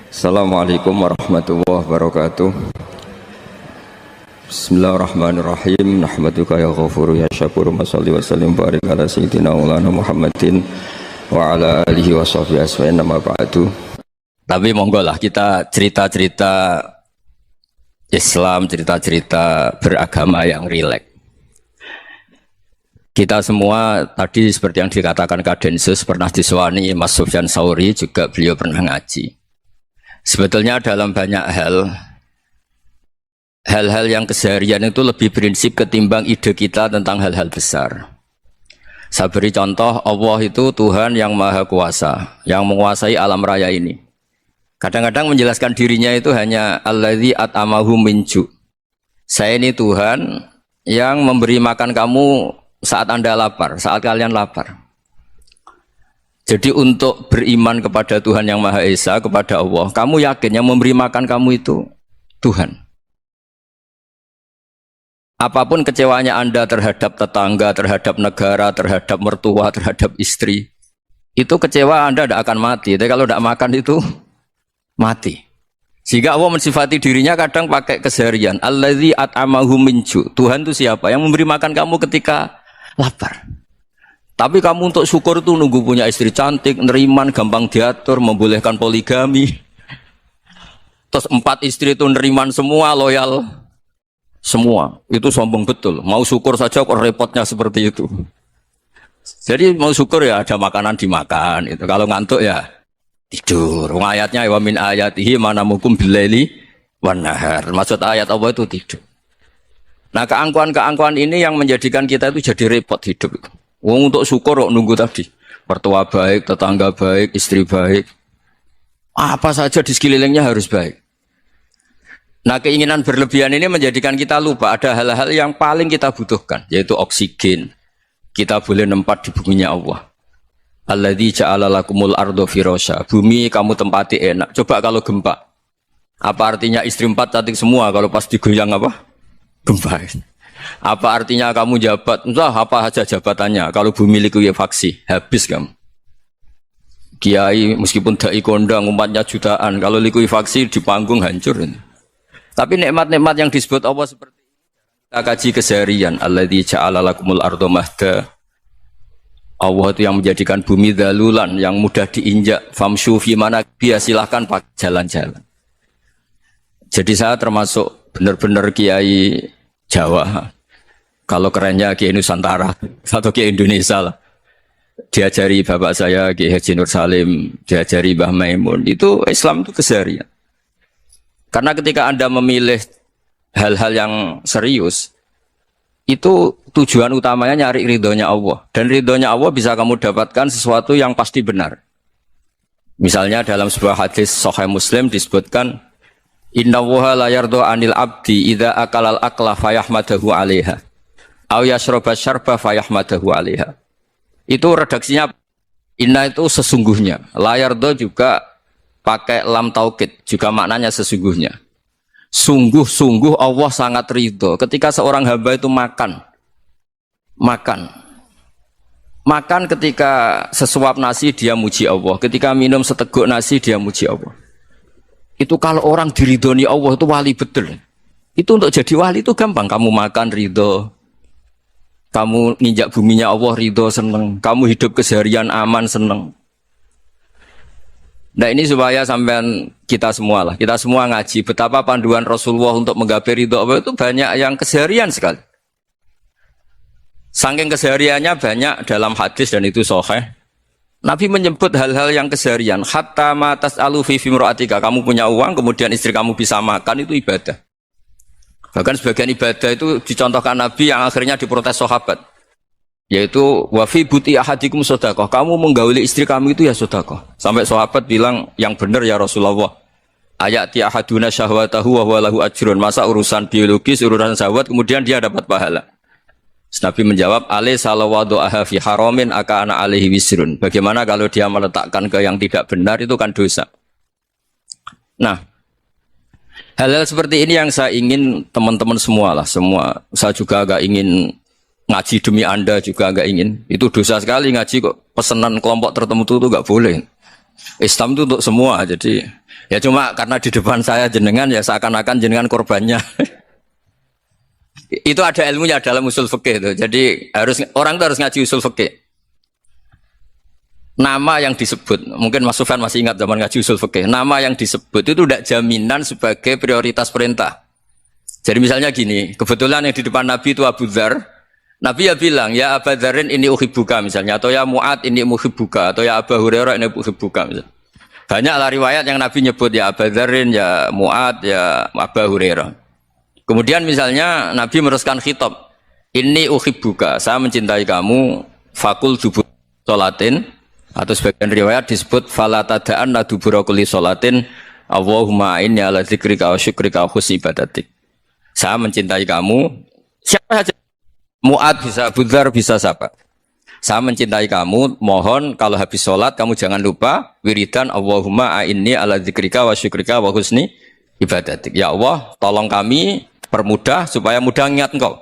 Assalamualaikum warahmatullahi wabarakatuh. Bismillahirrahmanirrahim. Nahmaduka ya ghafuru ya syakuru. Mashalli wa sallim barik ala sayyidina maulana Muhammadin wa ala alihi wa sahbihi asma'in nama ba'du. Tapi monggo lah kita cerita-cerita Islam, cerita-cerita beragama yang rileks. Kita semua tadi seperti yang dikatakan Kak Densus pernah disewani Mas Sufyan Sauri, juga beliau pernah ngaji. Sebetulnya dalam banyak hal-hal yang keseharian itu lebih prinsip ketimbang ide kita tentang hal-hal besar. Saya beri contoh, Allah itu Tuhan yang maha kuasa, yang menguasai alam raya ini. Kadang-kadang menjelaskan dirinya itu hanya alladzi at'amahum min ju'. Saya ini Tuhan yang memberi makan kamu saat Anda lapar, saat kalian lapar. Jadi untuk beriman kepada Tuhan yang Maha Esa, kepada Allah, kamu yakin yang memberi makan kamu itu Tuhan. Apapun kecewanya Anda terhadap tetangga, terhadap negara, terhadap mertua, terhadap istri, itu kecewa Anda tidak akan mati. Tapi kalau tidak makan itu mati. Sehingga Allah mensifati dirinya kadang pakai keseharian. Alladzi at'amahum min ju'. Tuhan itu siapa? Yang memberi makan kamu ketika lapar. Tapi kamu untuk syukur itu nunggu punya istri cantik, neriman, gampang diatur, membolehkan poligami. Terus 4 istri itu neriman semua, loyal semua. Itu sombong betul. Mau syukur saja kok repotnya seperti itu. Jadi mau syukur ya ada makanan dimakan. Itu kalau ngantuk ya tidur. Ayatnya wa min ayatihi manamukum billaili wan nahar. Maksud ayat Allah itu tidur. Nah, keangkuhan-keangkuhan ini yang menjadikan kita itu jadi repot hidup. Wong untuk syukur kok nunggu tadi. Mertua baik, tetangga baik, istri baik. Apa saja di sekelilingnya harus baik. Nah, keinginan berlebihan ini menjadikan kita lupa ada hal-hal yang paling kita butuhkan, yaitu oksigen. Kita boleh nempat di buminya Allah. Alladzi ja'ala lakumul ardo firasya. Bumi kamu tempati enak. Coba kalau gempa. Apa artinya istri 4 cantik semua kalau pas digoyang apa? Gempa. Apa artinya kamu jabat? Entah apa saja jabatannya. Kalau bumi likuifaksi, habis kamu. Kiai meskipun dai kondang umatnya jutaan, kalau likuifaksi di panggung hancur. Tapi nikmat-nikmat yang disebut Allah seperti ini kita kaji keseharian. Alladzi ja'ala lakumul ardo mahda. Allah itu yang menjadikan bumi dalulan, yang mudah diinjak. Famshu fi manakibih, silahkan pakai jalan-jalan. Jadi saya termasuk benar-benar kiai Jawa. Kalau kerennya Kiai Nusantara atau Kiai Indonesia lah. Diajari bapak saya Kiai Haji Nur Salim, diajari Mbah Maimun. Itu Islam itu keseharian. Karena ketika Anda memilih hal-hal yang serius, itu tujuan utamanya nyari ridhonya Allah. Dan ridhonya Allah bisa kamu dapatkan sesuatu yang pasti benar. Misalnya dalam sebuah hadis Sahih Muslim disebutkan, Inna woha la yardo anil abdi idha akalal akla fayahmadahu alaiha aw yashroba syarba fayahmadahu alaiha. Itu redaksinya inna itu sesungguhnya, la yardo juga pakai lam taukid, juga maknanya sesungguhnya. Sungguh-sungguh Allah sangat ridho ketika seorang hamba itu makan ketika sesuap nasi dia muji Allah, ketika minum seteguk nasi dia muji Allah. Itu kalau orang diridhoni Allah itu wali betul. Itu untuk jadi wali itu gampang. Kamu makan ridho, kamu nginjak buminya Allah ridho seneng, kamu hidup keseharian aman seneng. Nah ini supaya sampean kita semua lah, kita semua ngaji betapa panduan Rasulullah untuk menggapai ridho Allah itu banyak yang keseharian sekali. Saking kesehariannya banyak dalam hadis dan itu sahih. Nabi menyebut hal-hal yang keseharian. Hatta ma tas'alu fi fimra'atika. Kamu punya uang, kemudian istri kamu bisa makan, itu ibadah. Bahkan sebagian ibadah itu dicontohkan Nabi yang akhirnya diprotes sahabat. Yaitu, wa fi buti ahadikum sodaqah. Kamu menggauli istri kamu itu ya sodaqah. Sampai sahabat bilang, yang benar ya Rasulullah. Ayati ahaduna syahwatahu wa huwa lahu ajrun. Masa urusan biologis, urusan syahwat, kemudian dia dapat pahala. Nabi menjawab, alaih salawadu'aha fi haramin aka'ana alaihi wisrun. Bagaimana kalau dia meletakkan ke yang tidak benar, itu kan dosa. Nah, hal-hal seperti ini yang saya ingin teman-teman semua lah, semua. Saya juga agak ingin ngaji demi Anda juga agak ingin. Itu dosa sekali ngaji kok, pesanan kelompok tertentu itu gak boleh. Islam itu untuk semua, jadi Ya cuma karena di depan saya jenengan ya seakan-akan jenengan korbannya. Itu ada ilmunya dalam usul fikih itu. Jadi orang itu harus ngaji usul fikih. Nama yang disebut, mungkin Mas Sufyan masih ingat zaman ngaji usul fikih. Nama yang disebut itu tidak jaminan sebagai prioritas perintah. Jadi misalnya gini, kebetulan yang di depan Nabi itu Abu Dzar. Nabi ya bilang, ya Abu Dzarin ini uhibbuka misalnya, atau ya Mu'ad ini uhibbuka, atau ya Abu Hurairah ini uhibbuka misalnya. Banyaklah riwayat yang Nabi nyebut ya Abu Dzarin, ya Mu'ad, ya Abu Hurairah. Kemudian misalnya Nabi meneruskan khitab, ini uhibbuka, saya mencintai kamu, fakul dubur sholatin, atau sebagian riwayat disebut falatada'anna dubura kulli sholatin, Allahumma inni ala dzikrika wa syukrika wa husni ibadatik. Saya mencintai kamu, siapa saja. Mu'ad bisa, Abu Dzar bisa siapa. Saya mencintai kamu, mohon kalau habis sholat kamu jangan lupa wiridan Allahumma a'inni ala dzikrika wa syukrika wa husni ibadatik. Ya Allah, tolong kami permudah supaya mudah ingat engkau.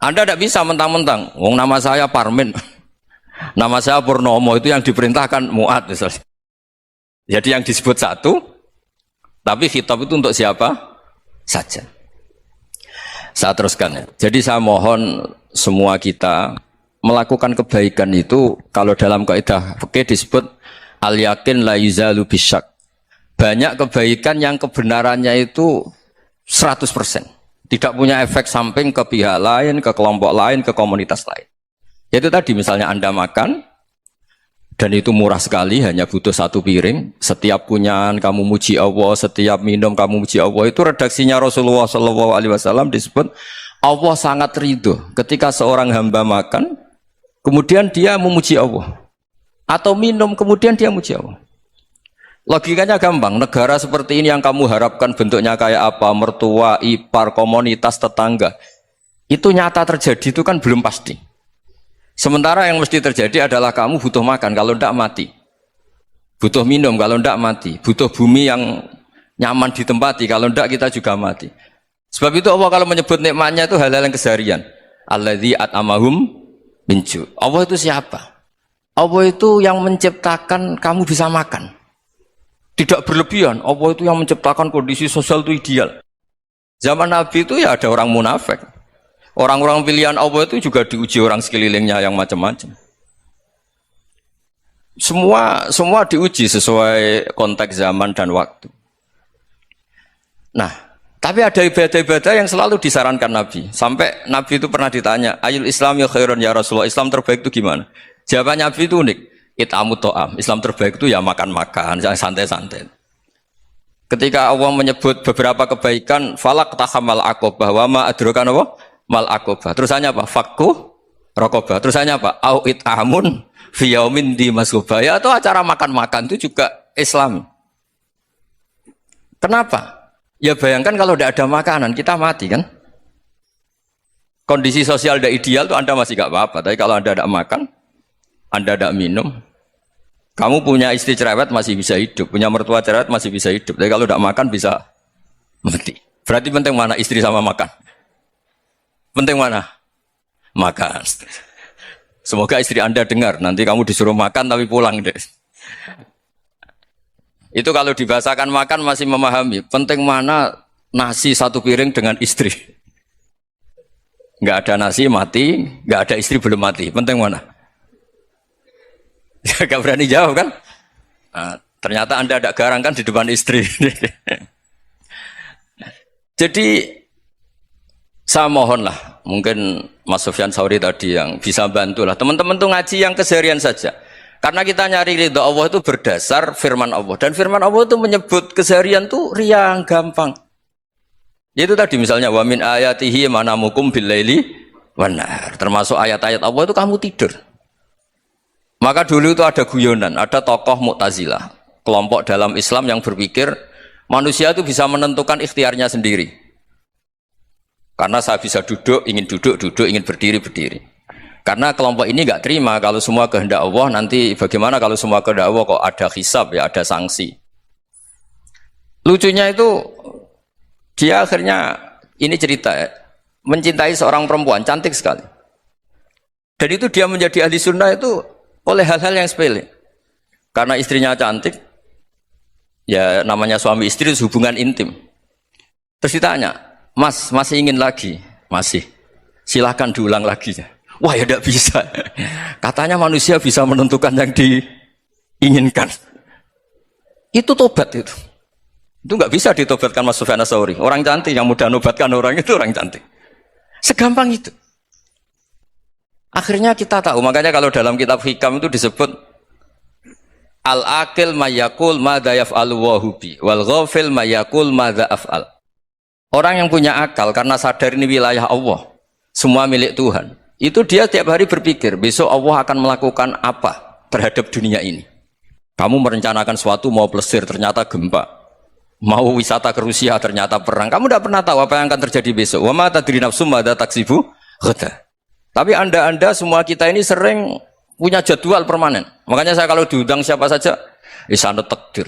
Anda tidak bisa mentang-mentang, wong nama saya Parmin, nama saya Purnomo, itu yang diperintahkan Mu'ad misalnya. Jadi yang disebut satu, tapi khitab itu untuk siapa saja. Saya teruskan ya. Jadi saya mohon semua kita melakukan kebaikan itu kalau dalam kaidah fikih disebut al yakin la yuzalu bisyak. Banyak kebaikan yang kebenarannya itu 100%. Tidak punya efek samping ke pihak lain, ke kelompok lain, ke komunitas lain. Yaitu tadi misalnya Anda makan dan itu murah sekali, hanya butuh satu piring. Setiap kunyahan kamu muji Allah, setiap minum kamu muji Allah. Itu redaksinya Rasulullah SAW disebut Allah sangat ridho ketika seorang hamba makan, kemudian dia memuji Allah. Atau minum, kemudian dia muji Allah. Logikanya gampang, negara seperti ini yang kamu harapkan bentuknya kayak apa, mertua, ipar, komunitas, tetangga. Itu nyata terjadi itu kan belum pasti. Sementara yang mesti terjadi adalah kamu butuh makan, kalau tidak mati. Butuh minum, kalau tidak mati. Butuh bumi yang nyaman ditempati, kalau tidak kita juga mati. Sebab itu Allah kalau menyebut nikmatnya itu hal-hal yang keseharian. Alladzi at'amahum min ju'. Allah itu siapa? Allah itu yang menciptakan kamu bisa makan. Tidak berlebihan. Allah itu yang menciptakan kondisi sosial itu ideal. Zaman Nabi itu ya ada orang munafik. Orang-orang pilihan Allah itu juga diuji orang sekelilingnya yang macam-macam. Semua diuji sesuai konteks zaman dan waktu. Nah, tapi ada ibadah-ibadah yang selalu disarankan Nabi. Sampai Nabi itu pernah ditanya, ayul Islam ya khairun ya Rasulullah, Islam terbaik itu gimana? Jawaban Nabi itu unik. It'amu to'am. Islam terbaik itu ya makan-makan, yang santai-santai. Ketika Allah menyebut beberapa kebaikan, falak tahamal aqobah wa ma adrokan apa? Mal aqobah. Terusannya apa? Fakku rokobah. Terusannya apa? Au it'amun fi yaumin di masghubah. Ya, atau acara makan-makan itu juga Islam. Kenapa? Ya bayangkan kalau tidak ada makanan, kita mati kan? Kondisi sosial tidak ideal itu Anda masih gak apa-apa. Tapi kalau Anda tidak makan, Anda tidak minum, kamu punya istri cerewet masih bisa hidup, punya mertua cerewet masih bisa hidup. Tapi kalau tidak makan bisa mati. Berarti penting mana istri sama makan? Penting mana? Makan. Semoga istri Anda dengar. Nanti kamu disuruh makan tapi pulang deh. Itu kalau dibahasakan makan masih memahami. Penting mana nasi satu piring dengan istri. Nggak ada nasi mati, nggak ada istri belum mati. Penting mana? Gak berani jawab kan? Nah, ternyata Anda ada garang kan di depan istri. Jadi saya mohonlah, mungkin Mas Sufyan Sauri tadi yang bisa bantulah. Teman-teman tuh ngaji yang keseharian saja. Karena kita nyari ridha Allah itu berdasar firman Allah. Dan firman Allah itu menyebut keseharian tuh riang, gampang. Itu tadi misalnya, wa min ayatihi manamukum billaili wan nahar. Termasuk ayat-ayat Allah itu kamu tidur. Maka dulu itu ada guyonan, ada tokoh Mu'tazilah. Kelompok dalam Islam yang berpikir, manusia itu bisa menentukan ikhtiarnya sendiri. Karena saya bisa duduk, ingin berdiri, berdiri. Karena kelompok ini nggak terima kalau semua kehendak Allah, nanti bagaimana kalau semua kehendak Allah kok ada hisab ya, ada sanksi. Lucunya itu, dia akhirnya, ini cerita ya, mencintai seorang perempuan, cantik sekali. Dan itu dia menjadi ahli sunnah itu oleh hal-hal yang sepele. Karena istrinya cantik, Ya namanya suami istri itu hubungan intim. Terus ditanya, Mas, masih ingin lagi? Masih. Silahkan diulang lagi. Wah ya tidak bisa. Katanya manusia bisa menentukan yang diinginkan. Itu tobat itu. Itu nggak bisa ditobatkan Mas Sufyan Ats-Tsauri. Orang cantik yang mudah nobatkan orang itu orang cantik. Segampang itu. Akhirnya kita tahu, makanya kalau dalam kitab Hikam itu disebut al-aqil mayakul madza yaf'alu wa hubi wal ghafil mayakul madza af'al. Orang yang punya akal karena sadar ini wilayah Allah, semua milik Tuhan. Itu dia tiap hari berpikir, besok Allah akan melakukan apa terhadap dunia ini. Kamu merencanakan sesuatu mau plesir ternyata gempa. Mau wisata ke Rusia ternyata perang. Kamu tidak pernah tahu apa yang akan terjadi besok. Wa ma tadri nafsum madza taksibu ghadan. Tapi anda semua kita ini sering punya jadwal permanen. Makanya saya kalau diundang siapa saja, sana takdir.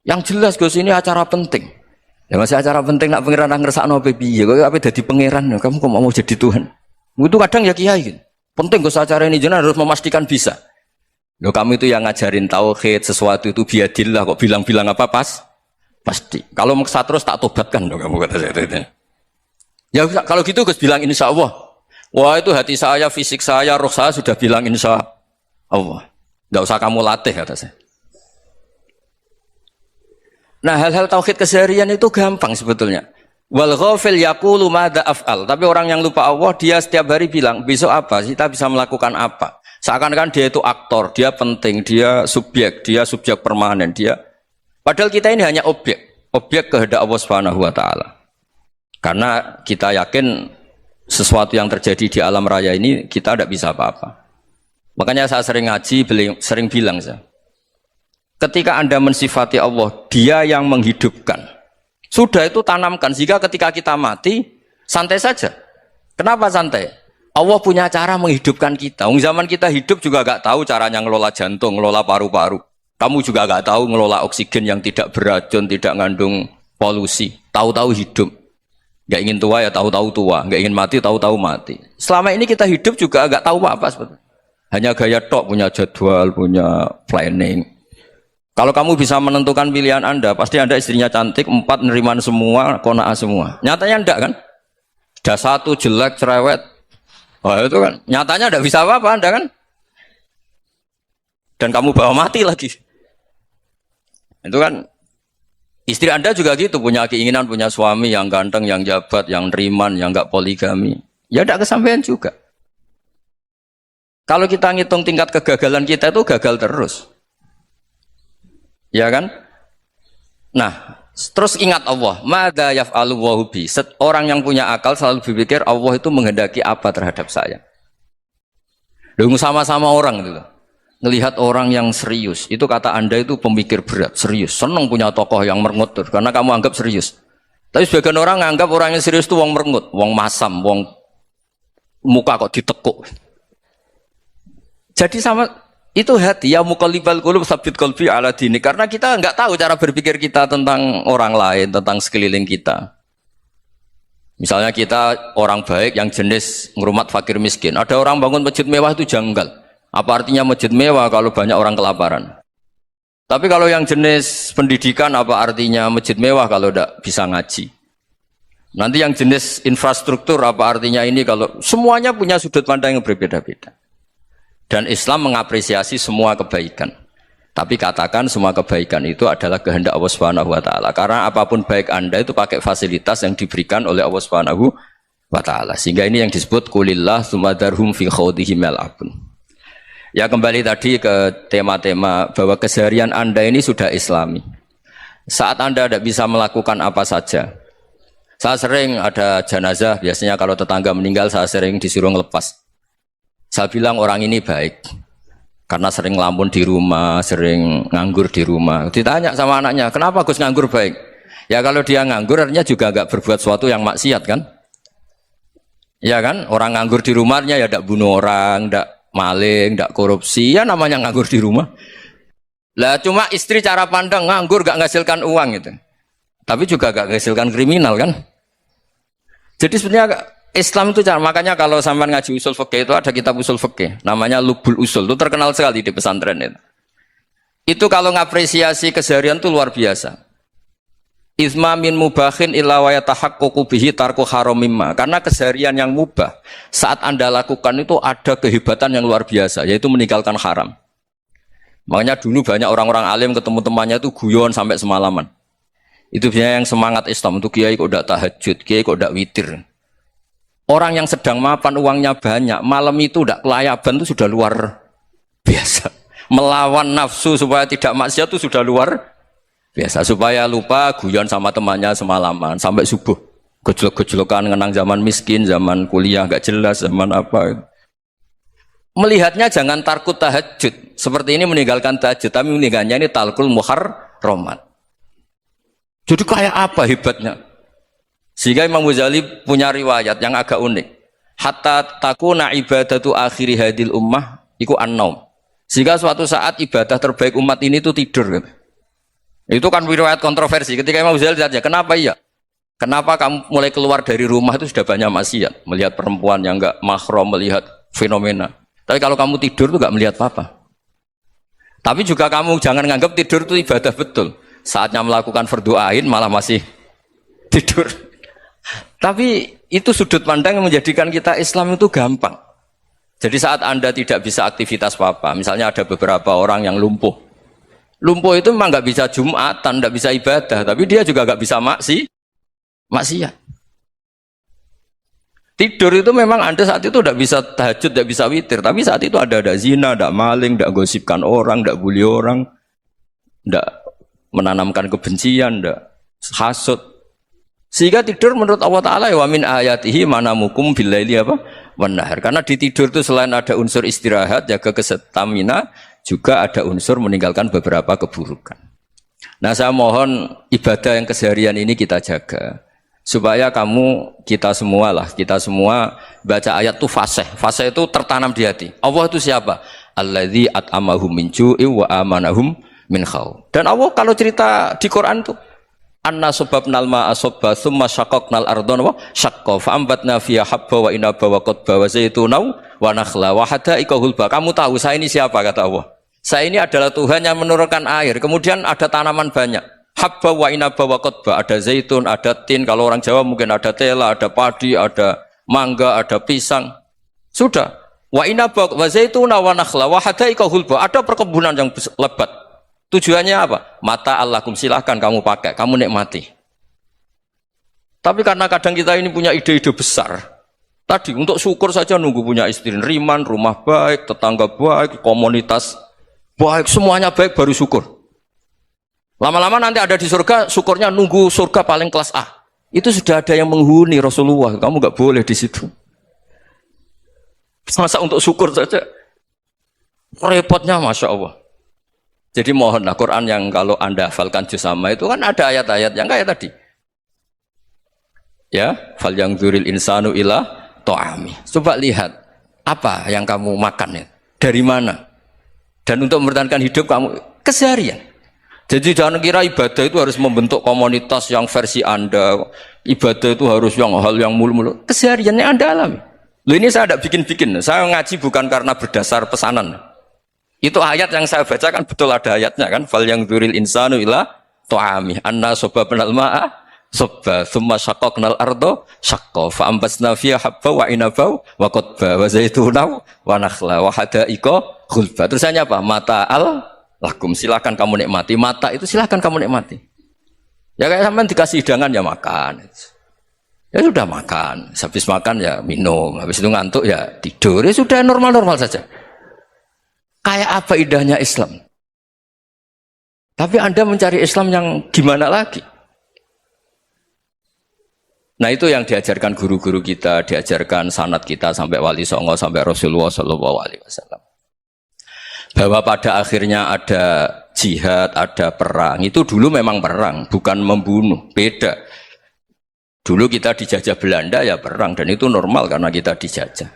Yang jelas Gus ini acara penting. Ya masih acara penting nak pangeran ngersakno piye? Kok ape dadi pangeran? Kamu kok mau jadi Tuhan? Itu kadang ya kiai gitu. Penting Gus acara ini jenengan harus memastikan bisa. Loh kamu itu yang ngajarin tauhid sesuatu itu biadillah kok bilang-bilang apa pasti. Kalau maksa terus tak tobatkan loh kamu kata saya itu. Ya kalau gitu Gus bilang insya Allah. Wah itu hati saya, fisik saya, roh saya sudah bilang insya Allah. Nggak usah kamu latih kata saya. Nah hal-hal tauhid keseharian itu gampang sebetulnya. Wal ghafil yaqulu madza af'al. Tapi orang yang lupa Allah dia setiap hari bilang besok apa? Kita bisa melakukan apa? Seakan-akan dia itu aktor, dia penting, dia subjek permanen, dia. Padahal kita ini hanya objek kehendak Allah Subhanahu wa taala. Karena kita yakin sesuatu yang terjadi di alam raya ini kita tidak bisa apa-apa. Makanya saya sering ngaji, sering bilang saya. Ketika Anda mensifati Allah, Dia yang menghidupkan. Sudah itu tanamkan sehingga ketika kita mati santai saja. Kenapa santai? Allah punya cara menghidupkan kita. Zaman kita hidup juga gak tahu caranya ngelola jantung, ngelola paru-paru. Kamu juga gak tahu ngelola oksigen yang tidak beracun, tidak ngandung polusi. Tahu-tahu hidup. Gak ingin tua ya tahu-tahu tua, gak ingin mati tahu-tahu mati. Selama ini kita hidup juga gak tahu apa sebetulnya. Hanya gaya tok, punya jadwal, punya planning. Kalau kamu bisa menentukan pilihan Anda, pasti Anda istrinya cantik, 4 neriman semua, kona'ah semua. Nyatanya enggak kan? Sudah 1 jelek, cerewet. Oh itu kan, nyatanya enggak bisa apa-apa Anda kan? Dan kamu bawa mati lagi. Itu kan, istri Anda juga gitu, punya keinginan, punya suami yang ganteng, yang jabat, yang neriman, yang enggak poligami. Ya enggak kesampaian juga. Kalau kita ngitung tingkat kegagalan kita itu gagal terus. Ya kan? Nah, terus ingat Allah, madza yaf'alu wa bi. Orang yang punya akal selalu berpikir Allah itu menghendaki apa terhadap saya. Loh sama-sama orang itu. Ngelihat orang yang serius, itu kata Anda itu pemikir berat, serius. Senang punya tokoh yang merengut karena kamu anggap serius. Tapi sebagian orang anggap orang yang serius itu wong merengut, wong masam, wong muka kok ditekuk. Jadi sama itu hati ya muqallibal qulub tsabbit qalbi ala dini, karena kita enggak tahu cara berpikir kita tentang orang lain, tentang sekeliling kita. Misalnya kita orang baik yang jenis ngrumat fakir miskin. Ada orang bangun masjid mewah itu janggal. Apa artinya masjid mewah kalau banyak orang kelaparan? Tapi kalau yang jenis pendidikan apa artinya masjid mewah kalau tidak bisa ngaji? Nanti yang jenis infrastruktur apa artinya ini kalau semuanya punya sudut pandang yang berbeda-beda. Dan Islam mengapresiasi semua kebaikan. Tapi katakan semua kebaikan itu adalah kehendak Allah Subhanahu wa taala. Karena apapun baik Anda itu pakai fasilitas yang diberikan oleh Allah Subhanahu wa taala. Sehingga ini yang disebut qulillah tsumma darhum fi khawdihim yal'abun. Ya kembali tadi ke tema-tema bahwa keseharian Anda ini sudah Islami. Saat Anda tidak bisa melakukan apa saja. Saya sering ada jenazah, biasanya kalau tetangga meninggal saya sering disuruh ngelepas. Saya bilang orang ini baik karena sering ngelamun di rumah, sering nganggur di rumah. Ditanya sama anaknya, kenapa Gus nganggur baik? Ya kalau dia nganggur artinya juga enggak berbuat sesuatu yang maksiat kan? Ya kan? Orang nganggur di rumahnya ya enggak bunuh orang, enggak maling, enggak korupsi, ya namanya nganggur di rumah. Lah cuma istri cara pandang nganggur enggak menghasilkan uang gitu. Tapi juga enggak menghasilkan kriminal kan? Jadi sebenarnya Islam itu makanya kalau sampai ngaji usul fikih itu ada kitab usul fikih namanya Lubul Usul, itu terkenal sekali di pesantren itu. Itu kalau ngapresiasi keseharian itu luar biasa. Isma min mubahin illa wa yatahaqqaqu bihi tarku haramimma. Karena keseharian yang mubah saat Anda lakukan itu ada kehebatan yang luar biasa, yaitu meninggalkan haram. Makanya dulu banyak orang-orang alim ketemu temannya itu guyon sampai semalaman. Itu biasanya yang semangat Islam itu kiai kok ndak tahajud, kiai kok ndak witir. Orang yang sedang mapan uangnya banyak, malam itu ndak kelayaban itu sudah luar biasa. Melawan nafsu supaya tidak maksiat itu sudah luar biasa, supaya lupa guyon sama temannya semalaman sampai subuh. Gejolok-gejolokan ngenang zaman miskin, zaman kuliah gak jelas, zaman apa. Melihatnya jangan tarkut tahajud. Seperti ini meninggalkan tahajud, tapi meninggalnya ini talkul muharramat. Jadi kayak apa hebatnya? Sehingga Imam Ghazali punya riwayat yang agak unik. Hatta takuna ibadatu akhiri hadil ummah iku an-naum. Sehingga suatu saat ibadah terbaik umat ini itu tidur. Itu kan riwayat kontroversi. Ketika Imam Ghazali ditanya, kenapa iya? Kenapa kamu mulai keluar dari rumah itu sudah banyak maksiat? Melihat perempuan yang enggak mahram, melihat fenomena. Tapi kalau kamu tidur itu enggak melihat apa-apa. Tapi juga kamu jangan nganggap tidur itu ibadah betul. Saatnya melakukan fardu ain malah masih tidur. Tapi itu sudut pandang yang menjadikan kita Islam itu gampang. Jadi saat Anda tidak bisa aktivitas apa-apa, misalnya ada beberapa orang yang lumpuh. Lumpuh itu memang nggak bisa Jumatan, nggak bisa ibadah, tapi dia juga nggak bisa maksiat. Tidur itu memang Anda saat itu nggak bisa tahajud, nggak bisa witir, tapi saat itu ada zina, ada maling, nggak gosipkan orang, nggak bully orang, nggak menanamkan kebencian, nggak hasud. Sehingga tidur menurut Allah Ta'ala wa min ayatihi manamukum billaili apa? Wan-nahar. Karena di tidur itu selain ada unsur istirahat, jaga kestamina, juga ada unsur meninggalkan beberapa keburukan. Nah, saya mohon ibadah yang keseharian ini kita jaga. Supaya kita semua baca ayat itu fasih. Fasih itu tertanam di hati. Allah itu siapa? Alladzi at'amahum min ju'i wa amanahum min khauf. Dan Allah kalau cerita di Quran itu anna sababnal ma'a sabba thumma syaqaqnal ardha wa syaqqa fa ambatna fiha habba wa inaba wa qadba wa zaituna wa nakhla wa hada'iqa hulba. Kamu tahu saya ini siapa, kata Allah? Saya ini adalah Tuhan yang menurunkan air, kemudian ada tanaman banyak. Habba wa inaba wa qadba, ada zaitun, ada tin, kalau orang Jawa mungkin ada tela, ada padi, ada mangga, ada pisang. Sudah. Wa inaba wa zaituna wa nakhla wa hada'iqa hulba, ada perkebunan yang lebat. Tujuannya apa? Mata Allahkum, silahkan kamu pakai, kamu nikmati. Tapi karena kadang kita ini punya ide-ide besar. Tadi untuk syukur saja nunggu punya istri riman, rumah baik, tetangga baik, komunitas baik, semuanya baik baru syukur. Lama-lama nanti ada di surga, syukurnya nunggu surga paling kelas A. Itu sudah ada yang menghuni Rasulullah, kamu nggak boleh di situ. Masa untuk syukur saja repotnya, Masya Allah. Jadi mohonlah Quran yang kalau Anda hafalkan juz sama itu kan ada ayat-ayat yang kayak tadi. Ya, fal yang dzuril insanu ila ta'ami. Coba lihat apa yang kamu makan ya, dari mana? Dan untuk mempertahankan hidup kamu keseharian. Jadi jangan kira ibadah itu harus membentuk komunitas yang versi Anda. Ibadah itu harus hal yang mulu-mulu. Kesehariannya Anda alami. Loh, ini saya tidak bikin-bikin. Saya ngaji bukan karena berdasar pesanan. Itu ayat yang saya baca kan betul ada ayatnya kan. Fal yang dzuril insanu ila ta'ami. Anna sababnal ma'a sabba thumma syaqaqnal arda syaqqa fa ambasna fiha habba wa inaba wa qadba wa zaituna wa nakhla wa hada'iqa khulba. Terusannya apa? Mata'al lakum, silakan kamu nikmati. Mata itu silakan kamu nikmati. Ya kayak sampean dikasih hidangan ya makan. Ya sudah makan, habis makan ya minum, habis itu ngantuk ya tidur. Ya sudah normal-normal saja. Kayak apa indahnya Islam. Tapi Anda mencari Islam yang gimana lagi? Nah, itu yang diajarkan guru-guru kita, diajarkan sanad kita sampai Wali Songo, sampai Rasulullah SAW. Bahwa pada akhirnya ada jihad, ada perang. Itu dulu memang perang, bukan membunuh. Beda. Dulu kita dijajah Belanda ya perang, dan itu normal karena kita dijajah.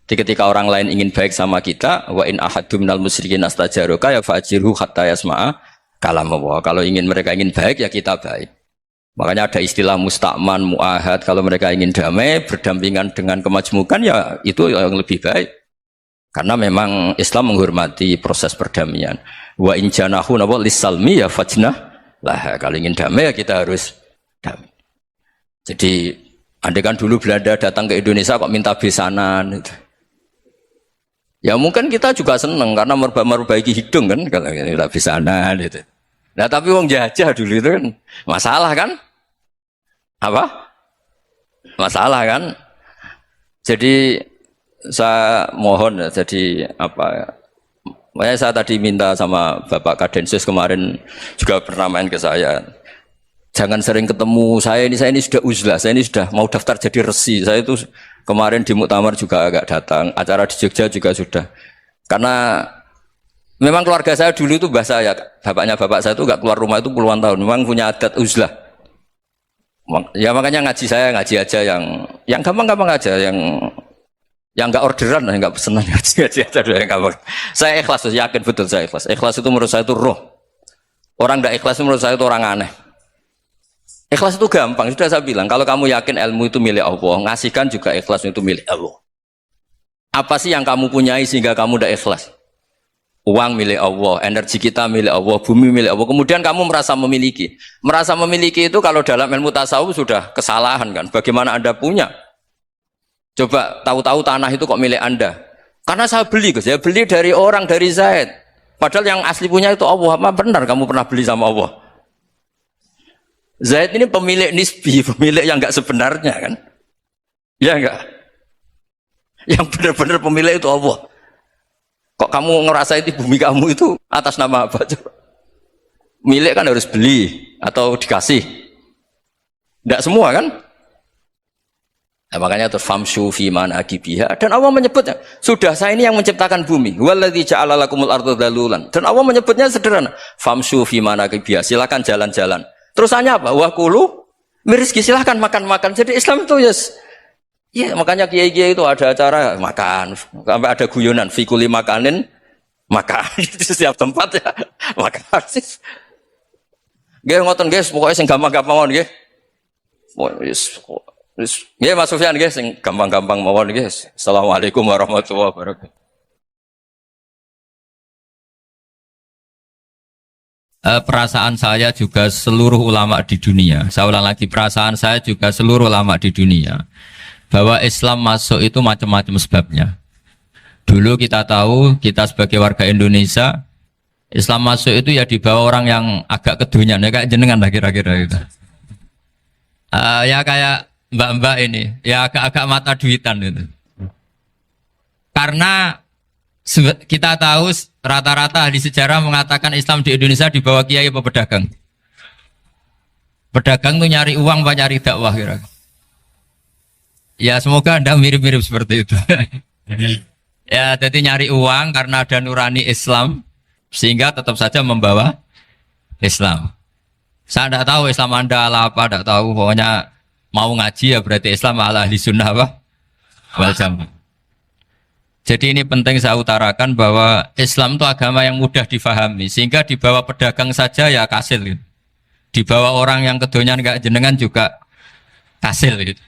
Jadi ketika orang lain ingin baik sama kita, wa in ahadum minal musyrikin astajaruka ya fa'jirhu hatta yasma'a kalam Allah. Kalau mereka ingin baik ya kita baik. Makanya ada istilah musta'man, mu'ahad. Kalau mereka ingin damai, berdampingan dengan kemajmukan ya itu yang lebih baik. Karena memang Islam menghormati proses perdamaian. Wa in janahu napa lisalmi ya fajnah lah. Kalau ingin damai ya kita harus damai. Jadi andai kan dulu Belanda datang ke Indonesia kok minta besanan gitu. Ya mungkin kita juga seneng karena memperbaiki hidung kan kalau minta besanan gitu. Nah tapi wong jajah dulu itu kan masalah kan? Apa? Masalah kan? Jadi saya mohon ya, jadi apa? Saya tadi minta sama Bapak Kadensus kemarin juga pernah main ke saya. Jangan sering ketemu saya ini sudah uzlah, saya ini sudah mau daftar jadi resi. Saya itu kemarin di muktamar juga agak datang, acara di Jogja juga sudah. Karena memang keluarga saya dulu itu bahasa ya, bapaknya bapak saya itu enggak keluar rumah itu puluhan tahun. Memang punya adat uzlah. Ya makanya ngaji saya ngaji aja yang gampang-gampang aja, yang enggak orderan, enggak pesenan ngaji aja dulu yang gampang. Saya ikhlas, yakin betul saya ikhlas. Ikhlas itu menurut saya itu roh. Orang enggak ikhlas menurut saya itu orang aneh. Ikhlas itu gampang, sudah saya bilang. Kalau kamu yakin ilmu itu milik Allah, ngasihkan juga ikhlas itu milik Allah. Apa sih yang kamu punyai sehingga kamu tidak ikhlas? Uang milik Allah, energi kita milik Allah, bumi milik Allah. Kemudian kamu merasa memiliki. Merasa memiliki itu kalau dalam ilmu tasawuf sudah kesalahan kan. Bagaimana Anda punya? Coba tahu-tahu tanah itu kok milik Anda. Karena saya beli, Gus. Saya beli dari orang, dari Zaid. Padahal yang asli punya itu Allah. Apa benar kamu pernah beli sama Allah? Zaid ini pemilik nisbi, pemilik yang enggak sebenarnya kan? Ya enggak? Yang benar-benar pemilik itu Allah. Kok kamu ngerasa itu bumi kamu itu atas nama apa? Coba. Milik kan harus beli atau dikasih. Enggak semua kan? Nah, makanya terus famshu fi manakibiha, dan Allah menyebutnya, sudah saya ini yang menciptakan bumi. Waladzi ja'ala lakumul arda dalulan. Dan Allah menyebutnya sederhana, famshu fi manakibiha, silakan jalan-jalan. Terusannya apa? Wakulu mirizki, silahkan makan-makan. Jadi Islam itu ya makanya kiai-kiai itu ada acara makan, sampai ada guyonan fikuli makanin makan di setiap tempat ya makan. Nggih ngoten guys, pokoknya sing gampang-gampang mawon nggih. Nggih Mas Sufyan nggih sing gampang-gampang mawon nggih. Assalamualaikum warahmatullahi wabarakatuh. Perasaan saya juga seluruh ulama di dunia, saya ulang lagi, perasaan saya juga seluruh ulama di dunia, bahwa Islam masuk itu macam-macam sebabnya. Dulu kita tahu, kita sebagai warga Indonesia, Islam masuk itu ya dibawa orang yang agak kedonyan, ya kayak jenengan lah kira-kira gitu. Ya kayak mbak-mbak ini, ya agak-agak mata duitan gitu. Karena kita tahu rata-rata ahli sejarah mengatakan Islam di Indonesia dibawa kiai apa pedagang. Pedagang tuh nyari uang apa nyari dakwah kira. Ya semoga Anda mirip-mirip seperti itu. Ya jadi nyari uang karena ada nurani Islam sehingga tetap saja membawa Islam. Saya tidak tahu Islam Anda ala apa, tidak tahu. Pokoknya mau ngaji ya berarti Islam ala ahli sunnah apa? Wal jamaah. Jadi ini penting saya utarakan bahwa Islam itu agama yang mudah difahami, sehingga dibawa pedagang saja ya kasil gitu. Dibawa orang yang kedonyan gak jenengan juga kasil gitu.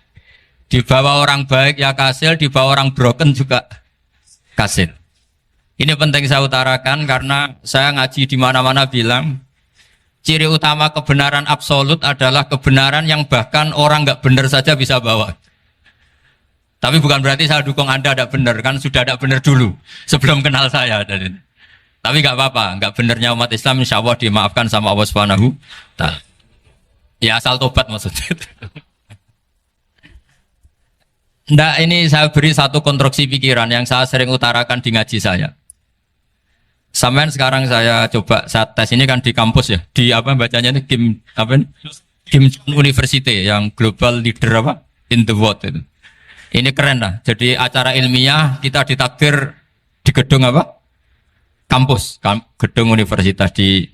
Dibawa orang baik ya kasil, dibawa orang broken juga kasil. Ini penting saya utarakan karena saya ngaji di mana-mana bilang ciri utama kebenaran absolut adalah kebenaran yang bahkan orang gak benar saja bisa bawa. Tapi bukan berarti saya dukung Anda tidak benar, kan sudah tidak benar dulu sebelum kenal saya. Tapi nggak apa-apa, nggak benarnya umat Islam insya Allah dimaafkan sama Allah Subhanahu wa Ta'ala. Ya asal tobat maksudnya. Nggak, ini saya beri satu konstruksi pikiran yang saya sering utarakan di ngaji saya. Sampai sekarang saya coba saat tes ini kan di kampus ya, di apa bacanya ini Kim University yang global leader apa in the world itu. Ini keren lah. Jadi acara ilmiah kita ditakdir di gedung apa? Kampus, gedung universitas di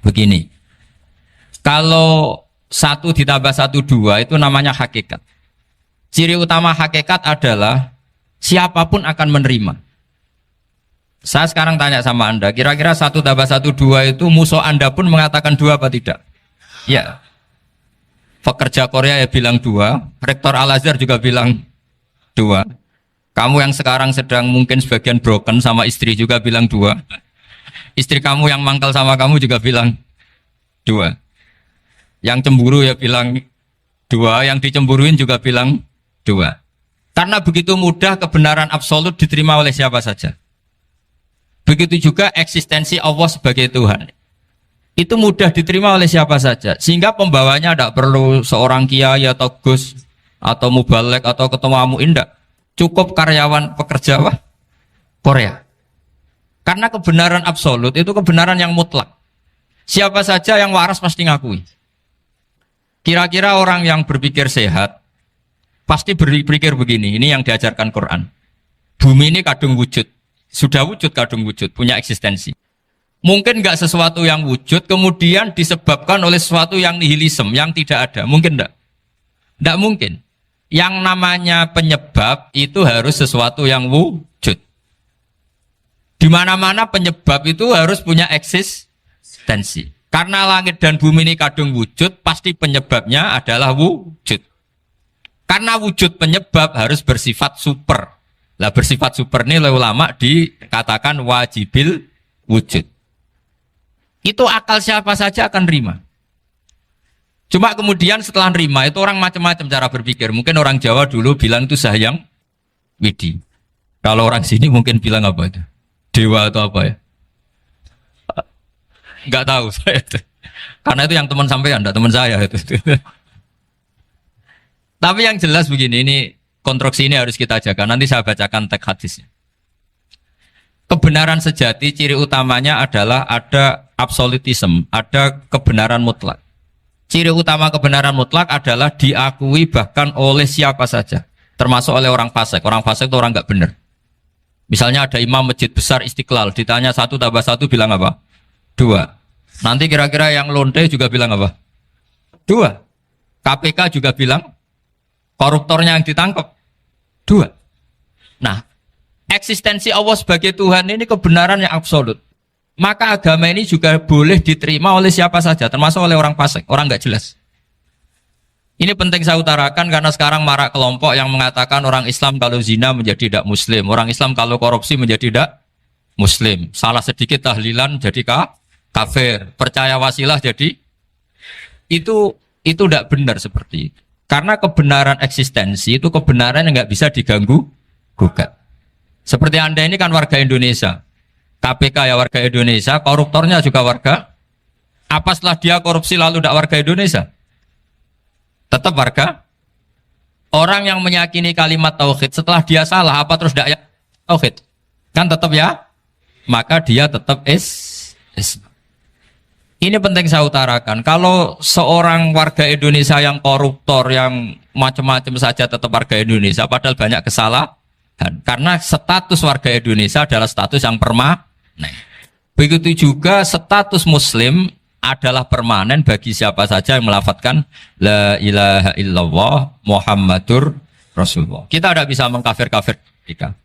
begini. Kalau 1 ditambah 1 2 itu namanya hakikat. Ciri utama hakikat adalah siapapun akan menerima. Saya sekarang tanya sama Anda, kira-kira 1 tambah 1 2 itu musuh Anda pun mengatakan 2 apa tidak? Ya. Pekerja Korea ya bilang 2, Rektor Al-Azhar juga bilang 2. Kamu yang sekarang sedang mungkin sebagian broken sama istri juga bilang 2. Istri kamu yang mangkal sama kamu juga bilang 2. Yang cemburu ya bilang 2, yang dicemburuin juga bilang 2. Karena begitu mudah kebenaran absolut diterima oleh siapa saja. Begitu juga eksistensi Allah sebagai Tuhan. Itu mudah diterima oleh siapa saja. Sehingga pembawanya tidak perlu seorang kiai atau gus atau mubalek atau ketua muin, tidak. Cukup karyawan pekerja Korea. Karena kebenaran absolut itu kebenaran yang mutlak. Siapa saja yang waras pasti ngakui. Kira-kira orang yang berpikir sehat pasti berpikir begini, ini yang diajarkan Quran. Bumi ini kadung wujud, sudah wujud kadung wujud, punya eksistensi. Mungkin nggak sesuatu yang wujud kemudian disebabkan oleh sesuatu yang nihilisme, yang tidak ada. Mungkin enggak? Enggak mungkin. Yang namanya penyebab itu harus sesuatu yang wujud. Di mana-mana penyebab itu harus punya eksistensi. Karena langit dan bumi ini kadung wujud, pasti penyebabnya adalah wujud. Karena wujud penyebab harus bersifat super. Lah bersifat super ini oleh ulama dikatakan wajibil wujud. Itu akal siapa saja akan terima. Cuma kemudian setelah nerima itu orang macam-macam cara berpikir. Mungkin orang Jawa dulu bilang itu Sahyang Widi. Kalau orang sini mungkin bilang apa itu? Dewa atau apa ya? Enggak tahu saya itu. Karena itu yang teman sampean, enggak teman saya itu. Tapi yang jelas begini, ini konstruksi ini harus kita jaga. Nanti saya bacakan teks hadisnya. Kebenaran sejati ciri utamanya adalah ada absolutisme, ada kebenaran mutlak. Ciri utama kebenaran mutlak adalah diakui bahkan oleh siapa saja, termasuk oleh orang fasik. Orang fasik itu orang nggak benar. Misalnya ada imam masjid besar Istiqlal, ditanya 1 tambah 1 bilang apa? 2. Nanti kira-kira yang lonte juga bilang apa? 2. KPK juga bilang koruptornya yang ditangkap 2. Nah, eksistensi Allah sebagai Tuhan ini kebenaran yang absolut. Maka agama ini juga boleh diterima oleh siapa saja, termasuk oleh orang fasik, orang nggak jelas. Ini penting saya utarakan karena sekarang marak kelompok yang mengatakan orang Islam kalau zina menjadi tidak muslim, orang Islam kalau korupsi menjadi tidak muslim. Salah sedikit tahlilan jadi kafir, percaya wasilah jadi itu tidak benar seperti itu. Karena kebenaran eksistensi itu kebenaran yang nggak bisa diganggu gugat. Seperti Anda ini kan warga Indonesia. KPK ya warga Indonesia, koruptornya juga warga. Apa setelah dia korupsi lalu tidak warga Indonesia? Tetap warga. Orang yang meyakini kalimat tauhid setelah dia salah apa terus tidak ya tauhid? Kan tetap ya. Maka dia tetap Islam. Ini penting saya utarakan. Kalau seorang warga Indonesia yang koruptor, yang macam-macam saja tetap warga Indonesia, padahal banyak kesalahan. Karena status warga Indonesia adalah status yang permanen. Begitu juga status Muslim adalah permanen bagi siapa saja yang melafadzkan La ilaha illallah Muhammadur Rasulullah. Kita tidak bisa mengkafir-kafir kita.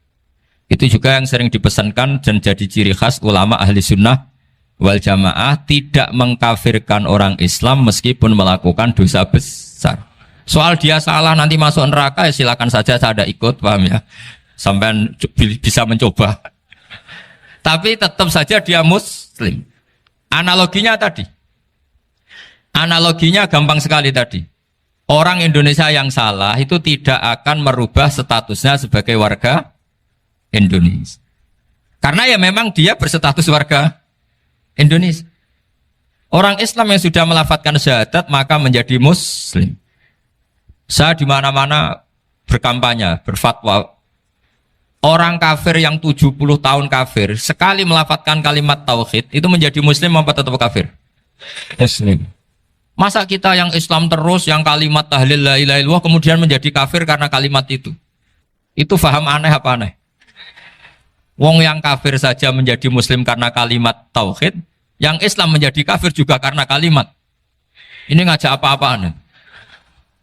Itu juga yang sering dipesankan dan jadi ciri khas ulama ahli sunnah wal jamaah, tidak mengkafirkan orang Islam meskipun melakukan dosa besar. Soal dia salah nanti masuk neraka ya silakan saja, saya ada ikut, paham ya? Sampai bisa mencoba. Tapi tetap saja dia muslim. Analoginya tadi. Analoginya gampang sekali tadi. Orang Indonesia yang salah itu tidak akan merubah statusnya sebagai warga Indonesia. Karena ya memang dia berstatus warga Indonesia. Orang Islam yang sudah melafadzkan syahadat maka menjadi muslim. Saya di mana-mana berkampanye, berfatwa. Orang kafir yang 70 tahun kafir, sekali melafadzkan kalimat tauhid, itu menjadi muslim apa tetap kafir? Muslim. Masa kita yang Islam terus, yang kalimat tahlil la ilaha illallah, kemudian menjadi kafir karena kalimat itu? Itu faham aneh apa aneh? Wong yang kafir saja menjadi muslim karena kalimat tauhid, yang Islam menjadi kafir juga karena kalimat. Ini ngajak apa-apaan?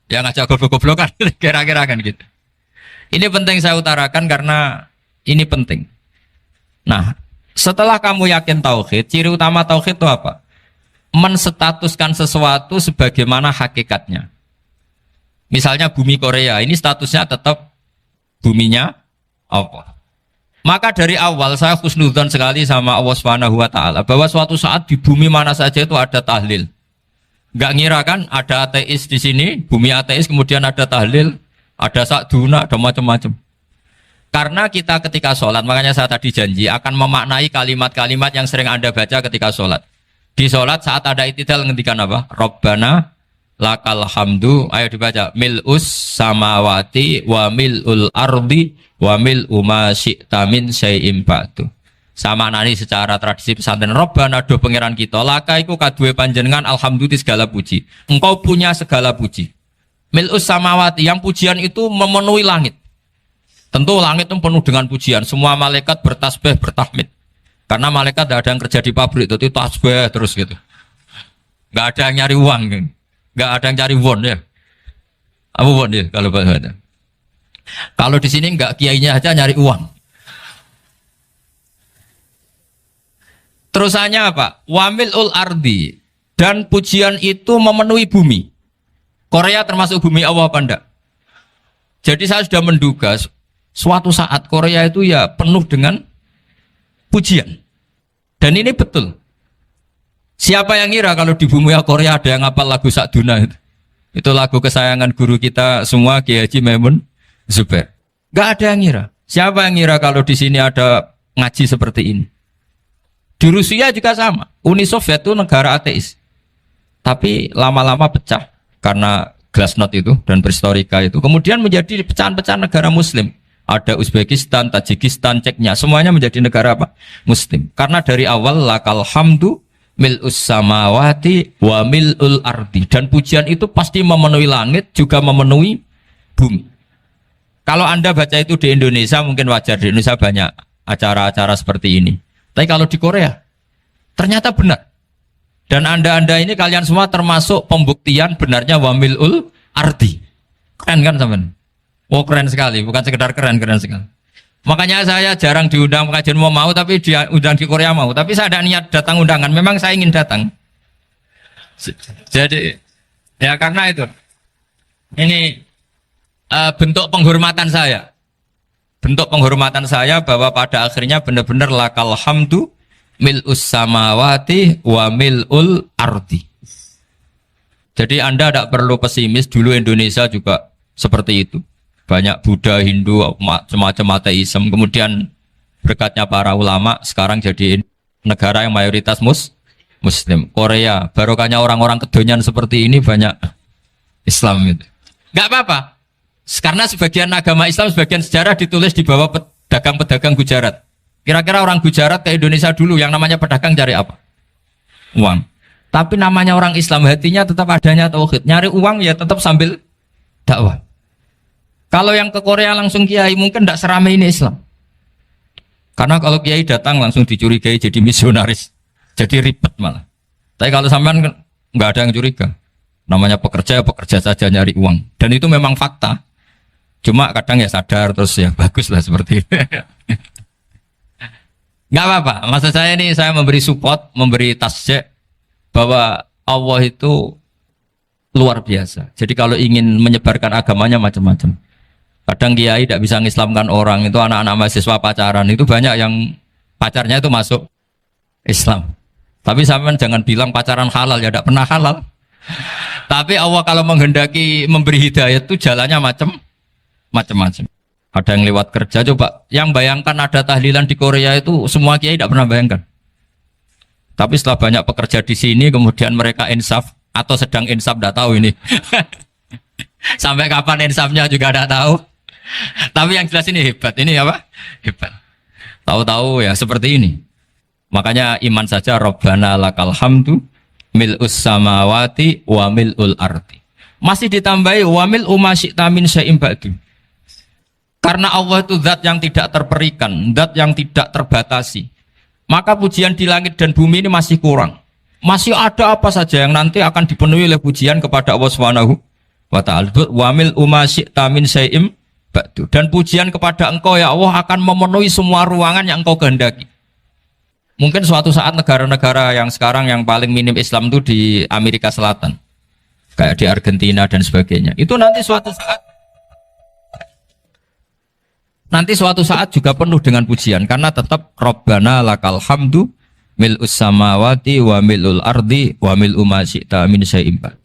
Ya ngajak goblok-goblokan, kira-kira kan gitu. Ini penting saya utarakan karena ini penting. Nah, setelah kamu yakin tauhid, ciri utama tauhid itu apa? Menstatuskan sesuatu sebagaimana hakikatnya. Misalnya bumi Korea, ini statusnya tetap buminya Allah. Maka dari awal saya husnudzon sekali sama Allah Subhanahu wa taala bahwa suatu saat di bumi mana saja itu ada tahlil. Enggak ngira kan ada ateis di sini, bumi ateis kemudian ada tahlil, ada sakduna, ada macam-macam. Karena kita ketika sholat, makanya saya tadi janji akan memaknai kalimat-kalimat yang sering Anda baca ketika sholat. Di sholat saat ada itidal ngendikan apa? Rabbana lakal hamdu, ayo dibaca, mil'us samawati wa mil'ul ardi wa mil'u ma syi'ta min syai'im ba'du. Sama nani secara tradisi pesantren, Rabbana do pangeran kita, laka iku kaduwe panjenengan alhamdulillah segala puji. Engkau punya segala puji. Mil'us samawati, yang pujian itu memenuhi langit. Tentu langit itu penuh dengan pujian. Semua malaikat bertasbih, bertahmid. Karena malaikat tidak ada yang kerja di pabrik, itu tasbih terus gitu. Nggak ada yang nyari uang, kan? Nggak ada yang cari won ya. Apa won ya kalau bahasa? Kalau di sini nggak kiainya aja nyari uang. Terusannya apa? Wamil ul ardi, dan pujian itu memenuhi bumi. Korea termasuk bumi Allah apa enggak? Jadi saya sudah menduga suatu saat Korea itu ya penuh dengan pujian. Dan ini betul. Siapa yang ngira kalau di bumi Korea ada yang hafal lagu Sakduna itu? Itu lagu kesayangan guru kita semua, Kiai Haji Maimun Zubair. Gak ada yang ngira. Siapa yang ngira kalau di sini ada ngaji seperti ini? Di Rusia juga sama. Uni Soviet itu negara ateis. Tapi lama-lama pecah karena glasnost itu dan perestroika itu. Kemudian menjadi pecahan-pecahan negara Muslim. Ada Uzbekistan, Tajikistan, Ceknya, semuanya menjadi negara apa? Muslim. Karena dari awal lakal hamdu mil'us samawati wa mil'ul ardi, dan pujian itu pasti memenuhi langit juga memenuhi bumi. Kalau Anda baca itu di Indonesia mungkin wajar, di Indonesia banyak acara-acara seperti ini. Tapi kalau di Korea ternyata benar. Dan Anda ini kalian semua termasuk pembuktian benarnya wa mil'ul ardi. Keren kan teman? Oh keren sekali, bukan sekedar keren sekali. Makanya saya jarang diundang pengajian mau tapi diundang di Korea mau. Tapi saya ada niat datang undangan, memang saya ingin datang. Jadi ya karena itu ini bentuk penghormatan saya. Bentuk penghormatan saya bahwa pada akhirnya benar-benar lakal hamdu mil'us samawati wa mil'ul ardi. Jadi Anda tidak perlu pesimis, dulu Indonesia juga seperti itu. Banyak Buddha, Hindu, macam-macam ateisme. Kemudian berkatnya para ulama sekarang jadi negara yang mayoritas Muslim. Korea, barokahnya orang-orang kedonyan seperti ini banyak Islam itu. Gak apa-apa. Karena sebagian agama Islam, sebagian sejarah ditulis di bawah pedagang-pedagang Gujarat. Kira-kira orang Gujarat ke Indonesia dulu yang namanya pedagang cari apa? Uang. Tapi namanya orang Islam, hatinya tetap adanya tauhid. Nyari uang ya tetap sambil dakwah. Kalau yang ke Korea langsung kiai mungkin tidak seramai ini Islam. Karena kalau kiai datang langsung dicurigai jadi misionaris. Jadi ribet malah. Tapi kalau sampean nggak ada yang curiga. Namanya pekerja saja nyari uang. Dan itu memang fakta. Cuma kadang ya sadar terus ya bagus lah seperti itu. Nggak apa-apa. Maksud saya ini saya memberi support, memberi tasjek bahwa Allah itu luar biasa. Jadi kalau ingin menyebarkan agamanya macam-macam. Kadang kiai tidak bisa mengislamkan orang, itu anak-anak mahasiswa pacaran, itu banyak yang pacarnya itu masuk Islam. Tapi sampean jangan bilang pacaran halal, ya tidak pernah halal. Tapi Allah kalau menghendaki memberi hidayah itu jalannya macam-macam. Ada yang lewat kerja, coba yang bayangkan ada tahlilan di Korea itu semua kiai tidak pernah bayangkan. Tapi setelah banyak pekerja di sini, kemudian mereka insaf atau sedang insaf, tidak tahu ini. Sampai kapan insafnya juga tidak tahu. Tapi yang jelas ini hebat. Ini apa? Hebat. Tahu-tahu ya seperti ini. Makanya iman saja Rabbana lakal hamdu mil'us samawati wa mil'ul ardi. Masih ditambahi wa mil'u ma syi'ta min syai'im ba'du. Karena Allah itu zat yang tidak terperikan, zat yang tidak terbatasi. Maka pujian di langit dan bumi ini masih kurang. Masih ada apa saja yang nanti akan dipenuhi oleh pujian kepada Allah Subhanahu wa ta'ala. Wa mil'u ma syi'ta min syai'im ba'du. Dan pujian kepada engkau ya Allah akan memenuhi semua ruangan yang engkau kehendaki. Mungkin suatu saat negara-negara yang sekarang yang paling minim Islam itu di Amerika Selatan. Kayak di Argentina dan sebagainya. Itu nanti suatu saat nanti suatu saat juga penuh dengan pujian karena tetap Rabbana lakal hamdu mil'us samawati wa mil'ul ardi wa mil'u ma syi'ta min syai'in ba'd.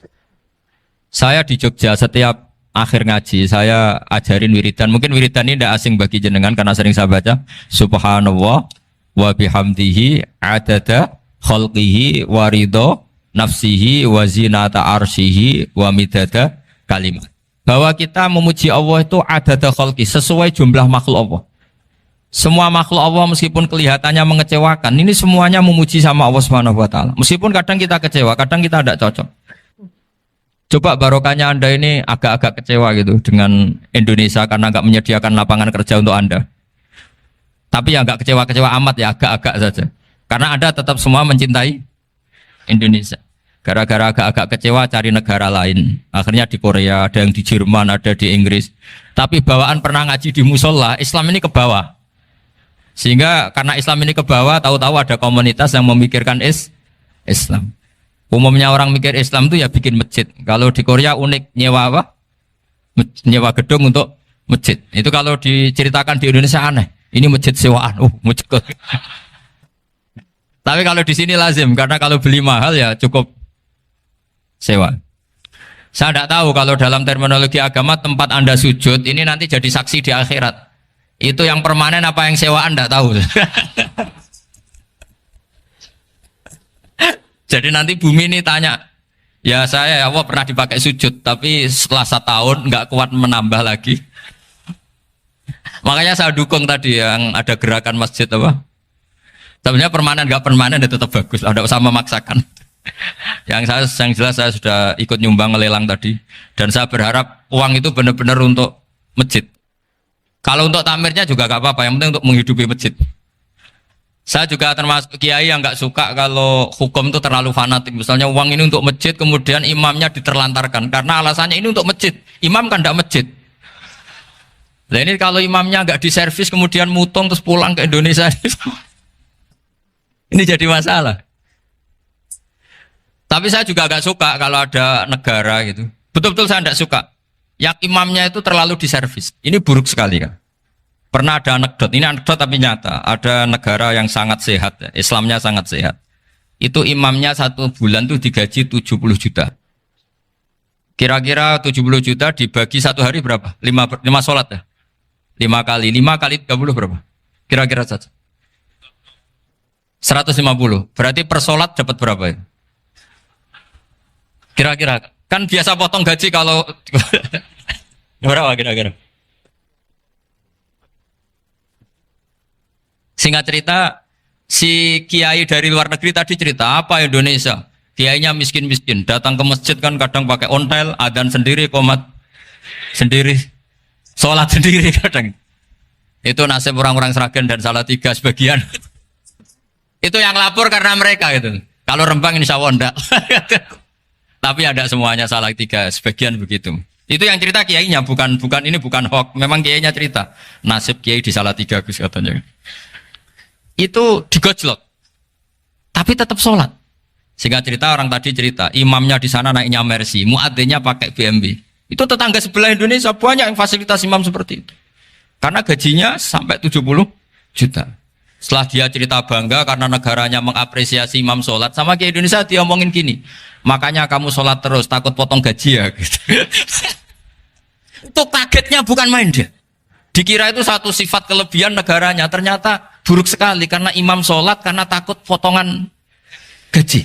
Saya di Jogja setiap akhir ngaji saya ajarin wiridan. Mungkin wiridan ini tidak asing bagi jenengan karena sering saya baca subhanallah wa bihamdihi adada khalqihi wa ridho nafsihi wa zinata arsyihi wa midada kalimat. Bahwa kita memuji Allah itu adada khalqi sesuai jumlah makhluk Allah. Semua makhluk Allah meskipun kelihatannya mengecewakan, ini semuanya memuji sama Allah Subhanahu wa taala. Meskipun kadang kita kecewa, kadang kita tidak cocok. Coba barokahnya Anda ini agak-agak kecewa gitu dengan Indonesia karena nggak menyediakan lapangan kerja untuk Anda. Tapi ya nggak kecewa-kecewa amat ya, agak-agak saja. Karena Anda tetap semua mencintai Indonesia. Gara-gara agak-agak kecewa cari negara lain. Akhirnya di Korea, ada yang di Jerman, ada di Inggris. Tapi bawaan pernah ngaji di musola, Islam ini ke bawah. Sehingga karena Islam ini ke bawah, tahu-tahu ada komunitas yang memikirkan Islam. Umumnya orang mikir Islam itu ya bikin masjid. Kalau di Korea unik, nyewa apa? Nyewa gedung untuk masjid. Itu kalau diceritakan di Indonesia aneh. Ini masjid sewaan. Masjid. Tapi kalau di sini lazim karena kalau beli mahal ya cukup sewa. Saya tidak tahu kalau dalam terminologi agama tempat Anda sujud ini nanti jadi saksi di akhirat. Itu yang permanen apa yang sewaan tidak tahu. Jadi nanti bumi ini tanya, ya saya ya Allah pernah dipakai sujud, tapi setelah 1 tahun nggak kuat menambah lagi. Makanya saya dukung tadi yang ada gerakan masjid apa. Sebenarnya permanen nggak permanen ya tetap bagus, tidak usah memaksakan. yang jelas saya sudah ikut nyumbang lelang tadi, dan saya berharap uang itu benar-benar untuk masjid. Kalau untuk tamirnya juga nggak apa-apa, yang penting untuk menghidupi masjid. Saya juga termasuk kiai yang nggak suka kalau hukum itu terlalu fanatik. Misalnya uang ini untuk masjid, kemudian imamnya diterlantarkan. Karena alasannya ini untuk masjid. Imam kan tidak masjid. Nah ini kalau imamnya nggak diservis, kemudian mutung terus pulang ke Indonesia. Ini jadi masalah. Tapi saya juga nggak suka kalau ada negara gitu. Betul-betul saya tidak suka. Yang imamnya itu terlalu diservis. Ini buruk sekali kan. Pernah ada anekdot, ini anekdot tapi nyata. Ada negara yang sangat sehat, Islamnya sangat sehat. Itu imamnya 1 bulan tuh digaji 70 juta. Kira-kira 70 juta dibagi 1 hari berapa? 5 sholat ya? 5 kali 30 berapa? Kira-kira saja. 150. Berarti per sholat dapat berapa ya? Kira-kira. Kan biasa potong gaji kalau... berapa kira-kira? Singkat cerita, si kiai dari luar negeri tadi cerita, apa Indonesia? Kiainya miskin-miskin, datang ke masjid kan kadang pakai ontel, adzan sendiri, qomat sendiri, sholat sendiri kadang. Itu nasib orang-orang Sragen dan Salatiga sebagian. Itu yang lapor karena mereka itu. Kalau Rembang insya Allah enggak. Tapi ada semuanya Salatiga, sebagian begitu. Itu yang cerita kiainya, bukan hoax. Memang kiainya cerita. Nasib kiai di Salatiga Gus katanya. Itu digojlok, tapi tetap sholat. Sehingga cerita orang tadi cerita, imamnya di sana naiknya Mercy, muadzinnya pakai BMW. Itu tetangga sebelah Indonesia banyak yang fasilitas imam seperti itu. Karena gajinya sampai 70 juta. Setelah dia cerita bangga karena negaranya mengapresiasi imam sholat, sama kayak Indonesia dia omongin gini, makanya kamu sholat terus, takut potong gaji ya. Gitu. Itu kagetnya bukan main dia. Dikira itu satu sifat kelebihan negaranya, ternyata buruk sekali karena imam sholat karena takut potongan gaji.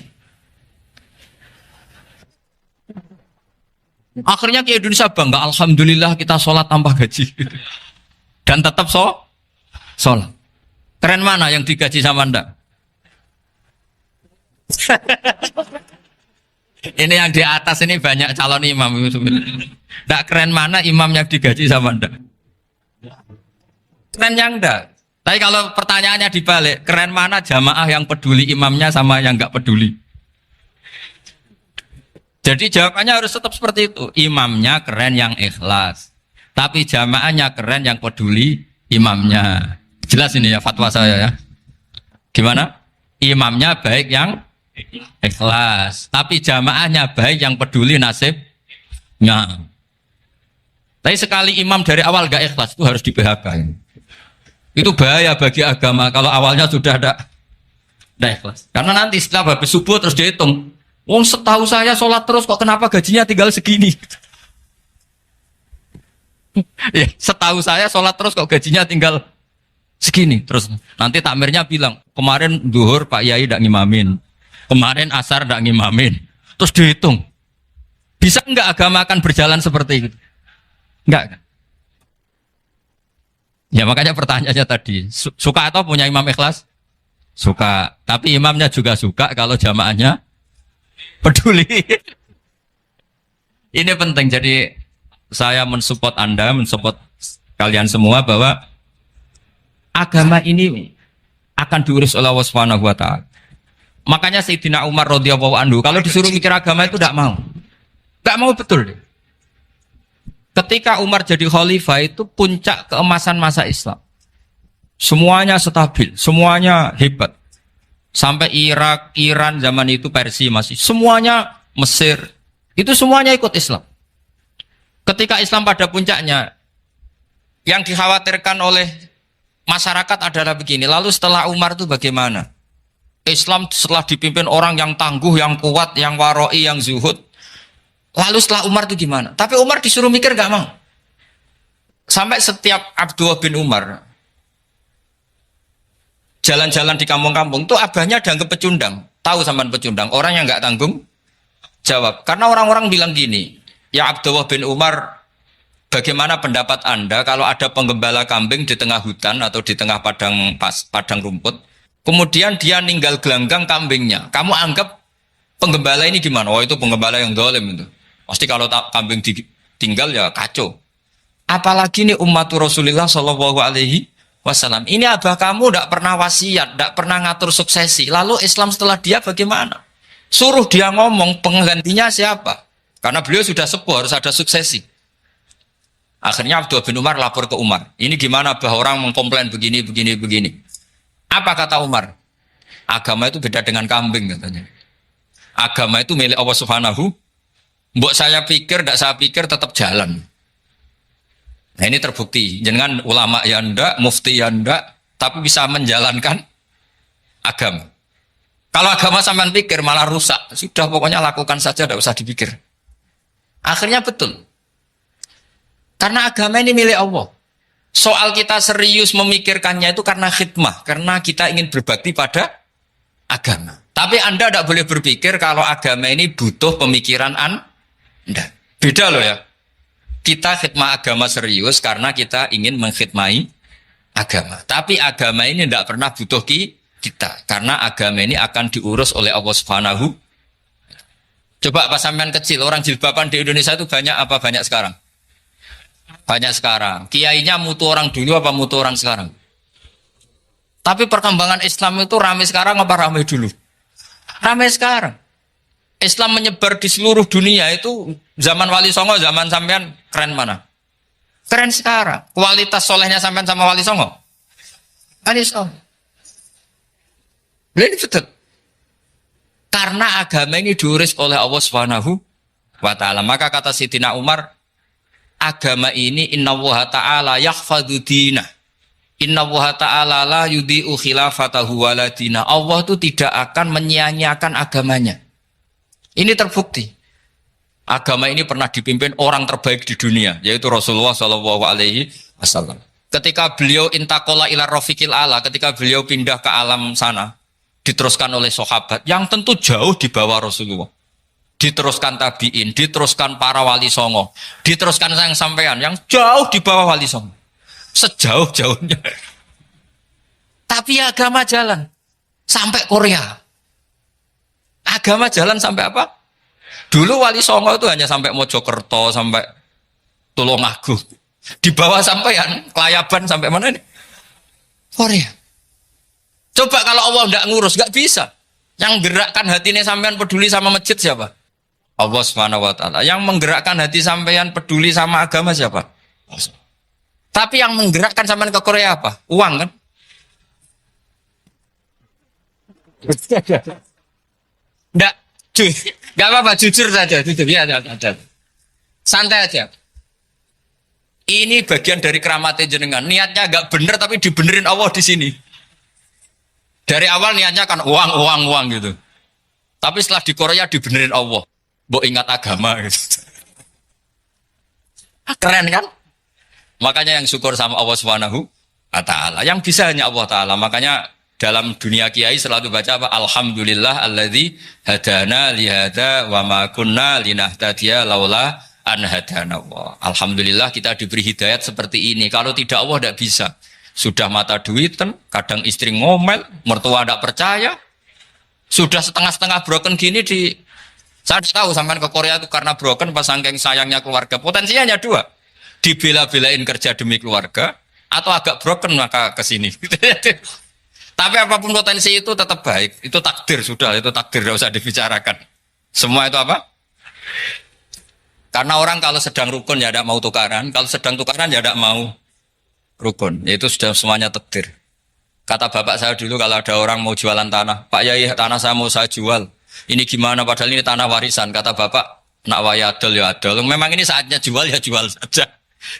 Akhirnya ke Indonesia bangga, alhamdulillah kita sholat tambah gaji. Dan tetap sholat. Keren mana yang digaji sama Anda? Ini yang di atas ini banyak calon imam. Tidak keren mana imam yang digaji sama Anda? Keren yang enggak. Tapi kalau pertanyaannya dibalik, keren mana jamaah yang peduli imamnya sama yang enggak peduli? Jadi jawabannya harus tetap seperti itu. Imamnya keren yang ikhlas. Tapi jamaahnya keren yang peduli imamnya. Jelas ini ya fatwa saya ya. Gimana? Imamnya baik yang ikhlas. Tapi jamaahnya baik yang peduli nasibnya. Tapi sekali imam dari awal gak ikhlas itu harus di PHK. Itu bahaya bagi agama kalau awalnya sudah ada ikhlas. Karena nanti setelah habis subuh terus dihitung. Wong setahu saya sholat terus kok kenapa gajinya tinggal segini? Ya, setahu saya sholat terus kok gajinya tinggal segini. Terus nanti takmirnya bilang, kemarin duhur Pak Yai tidak ngimamin. Kemarin asar tidak ngimamin. Terus dihitung. Bisa enggak agama akan berjalan seperti itu? Enggak kan? Ya makanya pertanyaannya tadi, suka atau punya imam ikhlas? Suka. Tapi imamnya juga suka kalau jamaahnya peduli. Ini penting. Jadi saya mensupport Anda, mensupport kalian semua bahwa agama ini akan diurus oleh Allah Subhanahu wa taala. Makanya Sayyidina Umar radhiyallahu anhu kalau disuruh mikir agama itu tidak mau. Tidak mau betul. Ketika Umar jadi khalifah itu puncak keemasan masa Islam. Semuanya stabil, semuanya hebat. Sampai Irak, Iran zaman itu Persia masih. Semuanya Mesir. Itu semuanya ikut Islam. Ketika Islam pada puncaknya, yang dikhawatirkan oleh masyarakat adalah begini. Lalu setelah Umar itu bagaimana? Islam setelah dipimpin orang yang tangguh, yang kuat, yang waroi, yang zuhud. Lalu setelah Umar itu gimana? Tapi Umar disuruh mikir gak mau. Sampai setiap Abdullah bin Umar jalan-jalan di kampung-kampung itu abahnya dianggap pecundang. Tahu sampean pecundang? Orang yang gak tanggung jawab. Karena orang-orang bilang gini, ya Abdullah bin Umar, bagaimana pendapat Anda kalau ada penggembala kambing di tengah hutan atau di tengah padang rumput, kemudian dia ninggal gelanggang kambingnya. Kamu anggap penggembala ini gimana? Oh itu penggembala yang dolim itu. Pasti kalau kambing ditinggal ya kacau. Apalagi nih umat Rasulullah Shallallahu Alaihi Wasallam. Ini abah kamu tidak pernah wasiat, tidak pernah ngatur suksesi. Lalu Islam setelah dia bagaimana? Suruh dia ngomong penggantinya siapa? Karena beliau sudah sepuh harus ada suksesi. Akhirnya Abdullah bin Umar lapor ke Umar. Ini gimana bah orang mengkomplain begini. Apa kata Umar? Agama itu beda dengan kambing katanya. Agama itu milik Allah Subhanahu. Mbok saya pikir, tidak saya pikir tetap jalan. Nah ini terbukti. Jangan ulama ya ndak, mufti ya ndak, tapi bisa menjalankan agama. Kalau agama sampean pikir malah rusak. Sudah pokoknya lakukan saja, tidak usah dipikir. Akhirnya betul. Karena agama ini milik Allah. Soal kita serius memikirkannya itu karena khidmah. Karena kita ingin berbakti pada agama. Tapi Anda tidak boleh berpikir kalau agama ini butuh pemikiran Anda. Beda loh ya. Kita khidmah agama serius karena kita ingin mengkhidmai agama. Tapi agama ini tidak pernah butuh kita. Karena agama ini akan diurus oleh Allah Subhanahu. Coba pas sampean kecil, orang jilbaban di Indonesia itu banyak apa banyak sekarang? Banyak sekarang. Kiainya mutu orang dulu apa mutu orang sekarang? Tapi perkembangan Islam itu ramai sekarang apa ramai dulu? Ramai sekarang. Islam menyebar di seluruh dunia itu zaman Wali Songo, zaman sampean keren mana? Keren sekarang. Kualitas solehnya sampean sama Wali Songo? Wali Songo. Ini betul. Karena agama ini diurus oleh Allah Subhanahu wa taala. Maka kata Sayyidina Umar, agama ini innallaha ta'ala yahfadzu dinah. Innallaha ta'ala la yudhi'u khilafatahu waladina. Allah itu tidak akan menyia-nyiakan agamanya. Ini terbukti. Agama ini pernah dipimpin orang terbaik di dunia, yaitu Rasulullah Shallallahu Alaihi Wasallam. Ketika beliau intakola ila rofiqil ala, ketika beliau pindah ke alam sana, diteruskan oleh sahabat yang tentu jauh di bawah Rasulullah. Diteruskan tabiin, diteruskan para wali songo, diteruskan sayang sampean yang jauh di bawah wali songo. Sejauh-jauhnya. Tapi agama jalan sampai Korea. Agama jalan sampai apa? Dulu Wali Songo itu hanya sampai Mojokerto, sampai Tulungagung. Di bawah sampean, Kelayaban sampai mana ini? Korea. Coba kalau Allah tidak ngurus, nggak bisa. Yang gerakkan hatinya sampean peduli sama masjid siapa? Allah Subhanahu wa taala. Yang menggerakkan hati sampean peduli sama agama siapa? Tapi yang menggerakkan sampean ke Korea apa? Uang kan? Enggak, enggak apa-apa, jujur saja, jujur ya, santai aja. Ini bagian dari keramatnya jenengan. Niatnya agak bener tapi dibenerin Allah di sini. Dari awal niatnya kan uang gitu. Tapi setelah di Korea dibenerin Allah. Mbok ingat agama gitu. Keren kan? Makanya yang syukur sama Allah Subhanahu wa taala. Yang bisa hanya Allah taala. Makanya dalam dunia kiai selalu baca apa? Alhamdulillah alladzi hadana li hadza wa ma kunna linahtadiya laula an hadana Allah. Alhamdulillah kita diberi hidayat seperti ini. Kalau tidak Allah tidak bisa. Sudah mata duitan, kadang istri ngomel, mertua tidak percaya. Sudah setengah-setengah broken gini di saya tahu sampai ke Korea itu karena broken pas saking sayangnya keluarga. Potensinya hanya dua. Dibela-belain kerja demi keluarga atau agak broken maka ke sini. Tapi apapun potensi itu tetap baik. Itu takdir sudah, itu takdir tidak usah dibicarakan. Semua itu apa? Karena orang kalau sedang rukun ya tidak mau tukaran, kalau sedang tukaran ya tidak mau rukun. Itu sudah semuanya takdir. Kata bapak saya dulu kalau ada orang mau jualan tanah, Pak Yai tanah saya mau saya jual. Ini gimana padahal ini tanah warisan. Kata bapak, nak waya adol ya adol. Memang ini saatnya jual ya jual saja.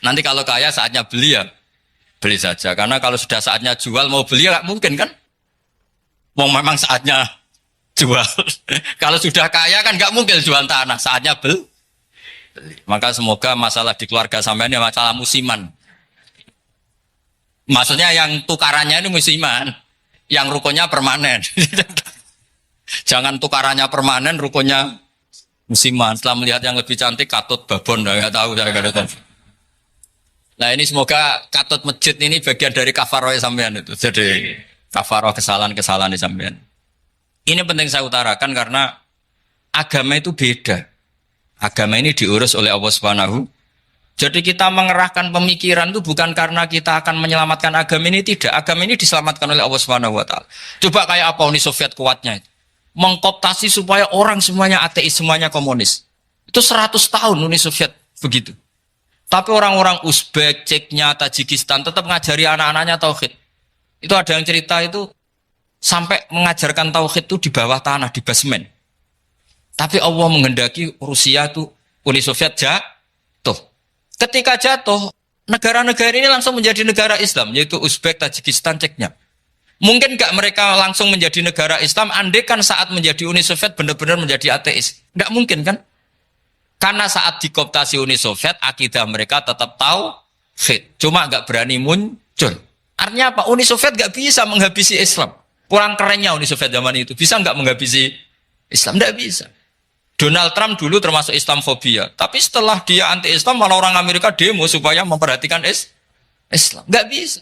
Nanti kalau kaya saatnya beli ya beli saja. Karena kalau sudah saatnya jual mau beli ya nggak mungkin kan. Mau memang saatnya jual. Kalau sudah kaya kan nggak mungkin jual tanah. Saatnya beli. Maka semoga masalah di keluarga sampean ya masalah musiman. Maksudnya yang tukarannya ini musiman, yang rukunnya permanen. Jangan tukarannya permanen, rukunnya musiman. Setelah melihat yang lebih cantik, katut babon, nggak tahu saya nggak tahu. Nah ini semoga katut masjid ini bagian dari kafaroh sampean itu. Jadi kafaroh kesalahan-kesalahan sampean. Ini penting saya utarakan karena agama itu beda. Agama ini diurus oleh Allah Subhanahu. Jadi kita mengerahkan pemikiran itu bukan karena kita akan menyelamatkan agama ini, tidak. Agama ini diselamatkan oleh Allah Subhanahu wa taala. Coba kayak apa Uni Soviet kuatnya itu. Mengkooptasi supaya orang semuanya ateis, semuanya komunis. Itu 100 tahun Uni Soviet begitu. Tapi orang-orang Uzbek, Ceknya, Tajikistan tetap ngajari anak-anaknya tauhid. Itu ada yang cerita itu sampai mengajarkan tauhid itu di bawah tanah, di basement. Tapi Allah menghendaki Rusia itu Uni Soviet jatuh. Ketika jatuh, negara-negara ini langsung menjadi negara Islam, yaitu Uzbek, Tajikistan, Ceknya. Mungkin nggak mereka langsung menjadi negara Islam, andai kan saat menjadi Uni Soviet benar-benar menjadi ateis. Nggak mungkin kan? Karena saat dikooptasi Uni Soviet, akidah mereka tetap tauhid. Cuma nggak berani muncul. Artinya apa? Uni Soviet nggak bisa menghabisi Islam. Kurang kerennya Uni Soviet zaman itu. Bisa nggak menghabisi Islam? Nggak bisa. Donald Trump dulu termasuk Islamfobia. Tapi setelah dia anti-Islam, malah orang Amerika demo supaya memperhatikan Islam. Nggak bisa.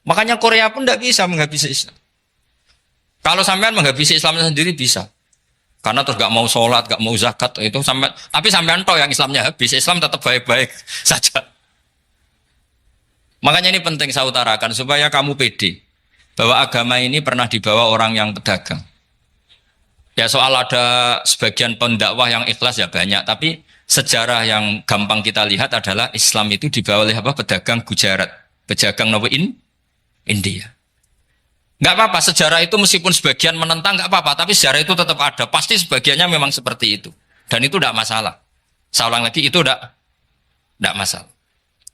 Makanya Korea pun nggak bisa menghabisi Islam. Kalau sampean menghabisi Islamnya sendiri bisa. Karena terus nggak mau sholat, nggak mau zakat, itu sampai. Tapi sampean toh yang Islamnya habis, Islam tetap baik-baik saja. Makanya ini penting saya utarakan supaya kamu pede bahwa agama ini pernah dibawa orang yang pedagang. Ya soal ada sebagian pendakwah yang ikhlas ya banyak, tapi sejarah yang gampang kita lihat adalah Islam itu dibawa oleh apa? Pedagang Gujarat, pedagang India. Nggak apa-apa, sejarah itu meskipun sebagian menentang nggak apa-apa, tapi sejarah itu tetap ada. Pasti sebagiannya memang seperti itu, dan itu tidak masalah. Saya ulang lagi, itu tidak masalah.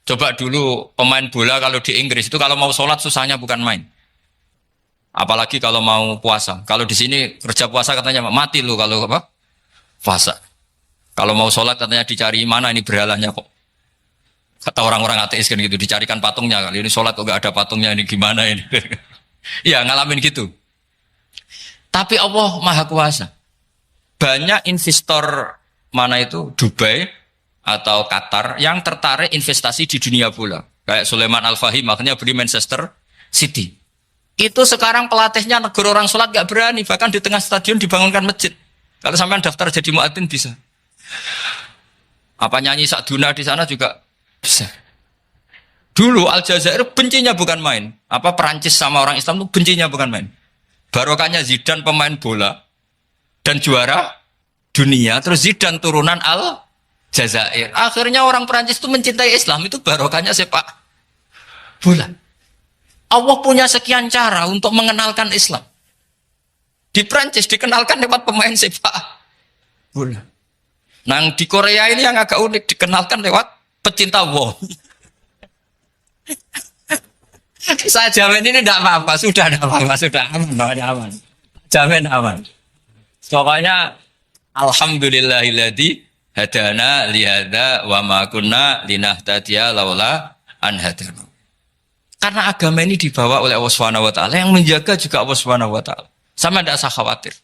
Coba dulu pemain bola kalau di Inggris itu kalau mau sholat susahnya bukan main. Apalagi kalau mau puasa. Kalau di sini kerja puasa katanya mati lu kalau apa? Puasa. Kalau mau sholat katanya dicari mana ini berhalanya kok. Kata orang-orang ateis kan gitu, dicarikan patungnya. Kali ini sholat kok gak ada patungnya, ini gimana ini? Ya ngalamin gitu. Tapi Allah Maha Kuasa. Banyak investor mana itu Dubai atau Qatar yang tertarik investasi di dunia bola. Kayak Sulaiman Al-Fahim makanya beli Manchester City. Itu sekarang pelatihnya negara orang sholat gak berani. Bahkan di tengah stadion dibangunkan masjid. Kalau sampai daftar jadi muadzin bisa. Apa nyanyi Sakduna di sana juga bisa. Dulu Aljazair bencinya bukan main. Apa Perancis sama orang Islam itu bencinya bukan main. Barokahnya Zidane pemain bola. Dan juara dunia. Terus Zidane turunan Aljazair. Akhirnya orang Perancis itu mencintai Islam. Itu barokahnya sepak bola. Allah punya sekian cara untuk mengenalkan Islam. Di Prancis dikenalkan lewat pemain sepak bola. Nah di Korea ini yang agak unik dikenalkan lewat pecinta wong. Saya jamin ini tidak apa-apa, sudah tidak apa-apa, sudah aman, pokoknya aman. Jamin aman. Pokoknya alhamdulillahilladzi hadana lihada wa ma kunna linahtadiya laula an hadana. Karena agama ini dibawa oleh Allah Subhanahu wa taala, yang menjaga juga Allah Subhanahu wa taala. Sama tidak usah khawatir.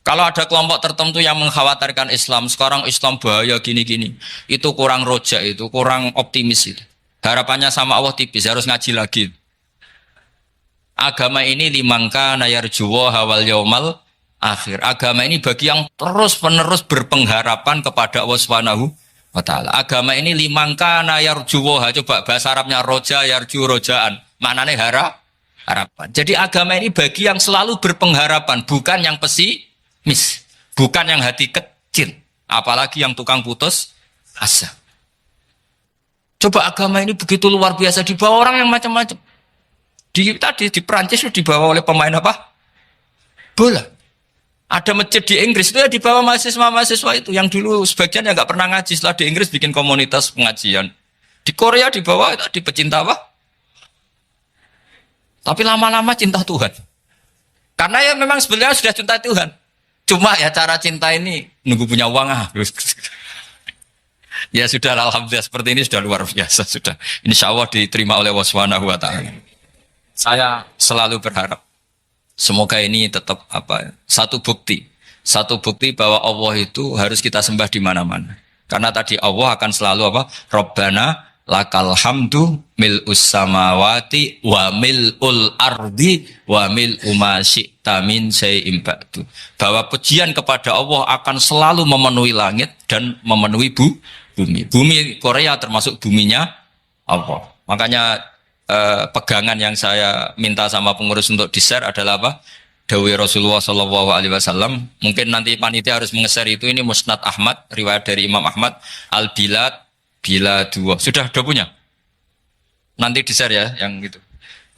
Kalau ada kelompok tertentu yang mengkhawatirkan Islam, sekarang Islam bahaya gini-gini, itu kurang rojak, itu kurang optimis itu. Harapannya sama Allah tipis, harus ngaji lagi. Agama ini limangka nayarjuwa hawal yaumal akhir. Agama ini bagi yang terus-menerus berpengharapan kepada Allah Subhanahu wa taala. Agama ini limangka nayarjuwa, coba bahasa Arabnya roja yarju rojaan. Maknanya harapan. Jadi agama ini bagi yang selalu berpengharapan, bukan yang pesimis, bukan yang hati kecil, apalagi yang tukang putus asa. Coba agama ini begitu luar biasa, dibawa orang yang macam-macam. Di Perancis itu dibawa oleh pemain apa? Bola. Ada masjid di Inggris itu ya dibawa mahasiswa-mahasiswa itu yang dulu sebagian yang nggak pernah ngaji, setelah di Inggris bikin komunitas pengajian. Di Korea dibawa di pecinta apa? Tapi lama-lama cinta Tuhan. Karena ya memang sebenarnya sudah cinta Tuhan. Cuma ya cara cinta ini nunggu punya uang Ya sudah, alhamdulillah seperti ini sudah luar biasa sudah. Insya Allah diterima oleh Allah Subhanahu wa taala. Saya selalu berharap semoga ini tetap satu bukti bahwa Allah itu harus kita sembah di mana-mana. Karena tadi Allah akan selalu Rabbana lakal hamdu mil'us samawati wa mil'ul ardi wa mil'u ma syi'ta min syai'in ba'du. Bahwa pujian kepada Allah akan selalu memenuhi langit dan memenuhi bumi. Bumi Korea termasuk buminya Allah. Makanya pegangan yang saya minta sama pengurus untuk di-share adalah Dawai Rasulullah Shallallahu Alaihi Wasallam. Mungkin nanti panitia harus menge-share itu. Ini Musnad Ahmad, riwayat dari Imam Ahmad. Al-Bilad bila dua. Sudah punya? Nanti di-share ya yang itu.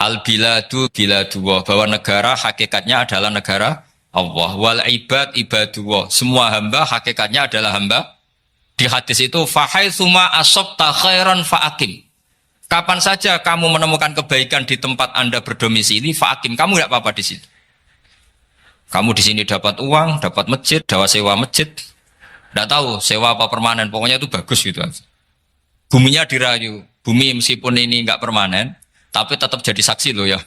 Al-Biladu bila dua. Bahwa negara hakikatnya adalah negara Allah. Wal ibad ibadullah. Semua hamba hakikatnya adalah hamba. Di hadis itu fahaitsuma asabta khairan fa'akim. Kapan saja kamu menemukan kebaikan di tempat Anda berdomisili, fa'akim, kamu enggak apa-apa di sini. Kamu di sini dapat uang, dapat masjid, dapat sewa masjid. Enggak tahu sewa apa permanen, pokoknya itu bagus gitu aja. Buminya dirayu. Bumi meskipun ini enggak permanen, tapi tetap jadi saksi loh ya.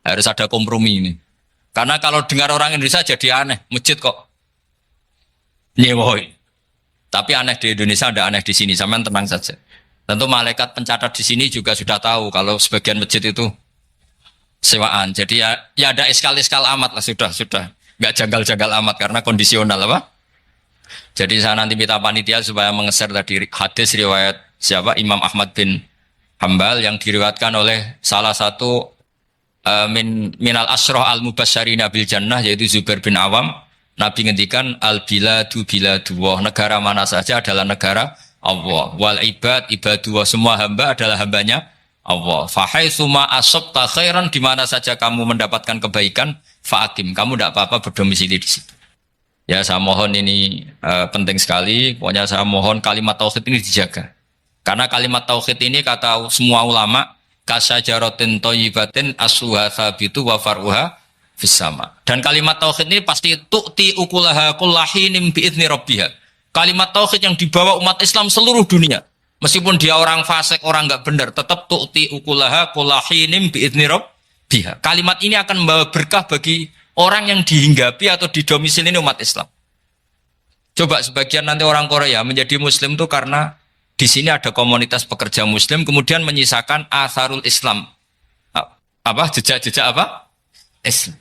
Harus ada kompromi ini. Karena kalau dengar orang Indonesia jadi aneh, masjid kok nyewoi. Tapi aneh di Indonesia, ada aneh di sini. Sampean tenang saja. Tentu malaikat pencatat di sini juga sudah tahu kalau sebagian masjid itu sewaan. Jadi ya ada eskal-eskal amat lah, sudah. Nggak janggal-janggal amat karena kondisional Jadi saya nanti minta panitia supaya mengeser tadi hadis riwayat siapa? Imam Ahmad bin Hambal yang diriwayatkan oleh salah satu minal asroh al-mubasyarina bil jannah, yaitu Zubair bin Awam. Nabi ngendikan al-biladu biladullah, negara mana saja adalah negara Allah. Wal ibad ibadullah, semua hamba adalah hambanya Allah. Fahaitsuma asabta khairan, di mana saja kamu mendapatkan kebaikan, fa'akim, kamu tidak apa-apa berdomisili di situ. Ya saya mohon ini penting sekali. Pokoknya saya mohon kalimat tauhid ini dijaga. Karena kalimat tauhid ini kata semua ulama kasyajaratin thayyibatin asluha tsabitu wa far'uha fis-sama. Dan kalimat tauhid ini pasti tu'ti ukulaha kullahinim bi'izni rabbiha. Kalimat tauhid yang dibawa umat Islam seluruh dunia. Meskipun dia orang fasik, orang enggak benar, tetap tu'ti ukulaha kullahinim bi'izni rabbiha. Kalimat ini akan membawa berkah bagi orang yang dihinggapi atau didomisili umat Islam. Coba sebagian nanti orang Korea menjadi muslim itu karena di sini ada komunitas pekerja muslim, kemudian menyisakan atharul Islam. Jejak-jejak Islam.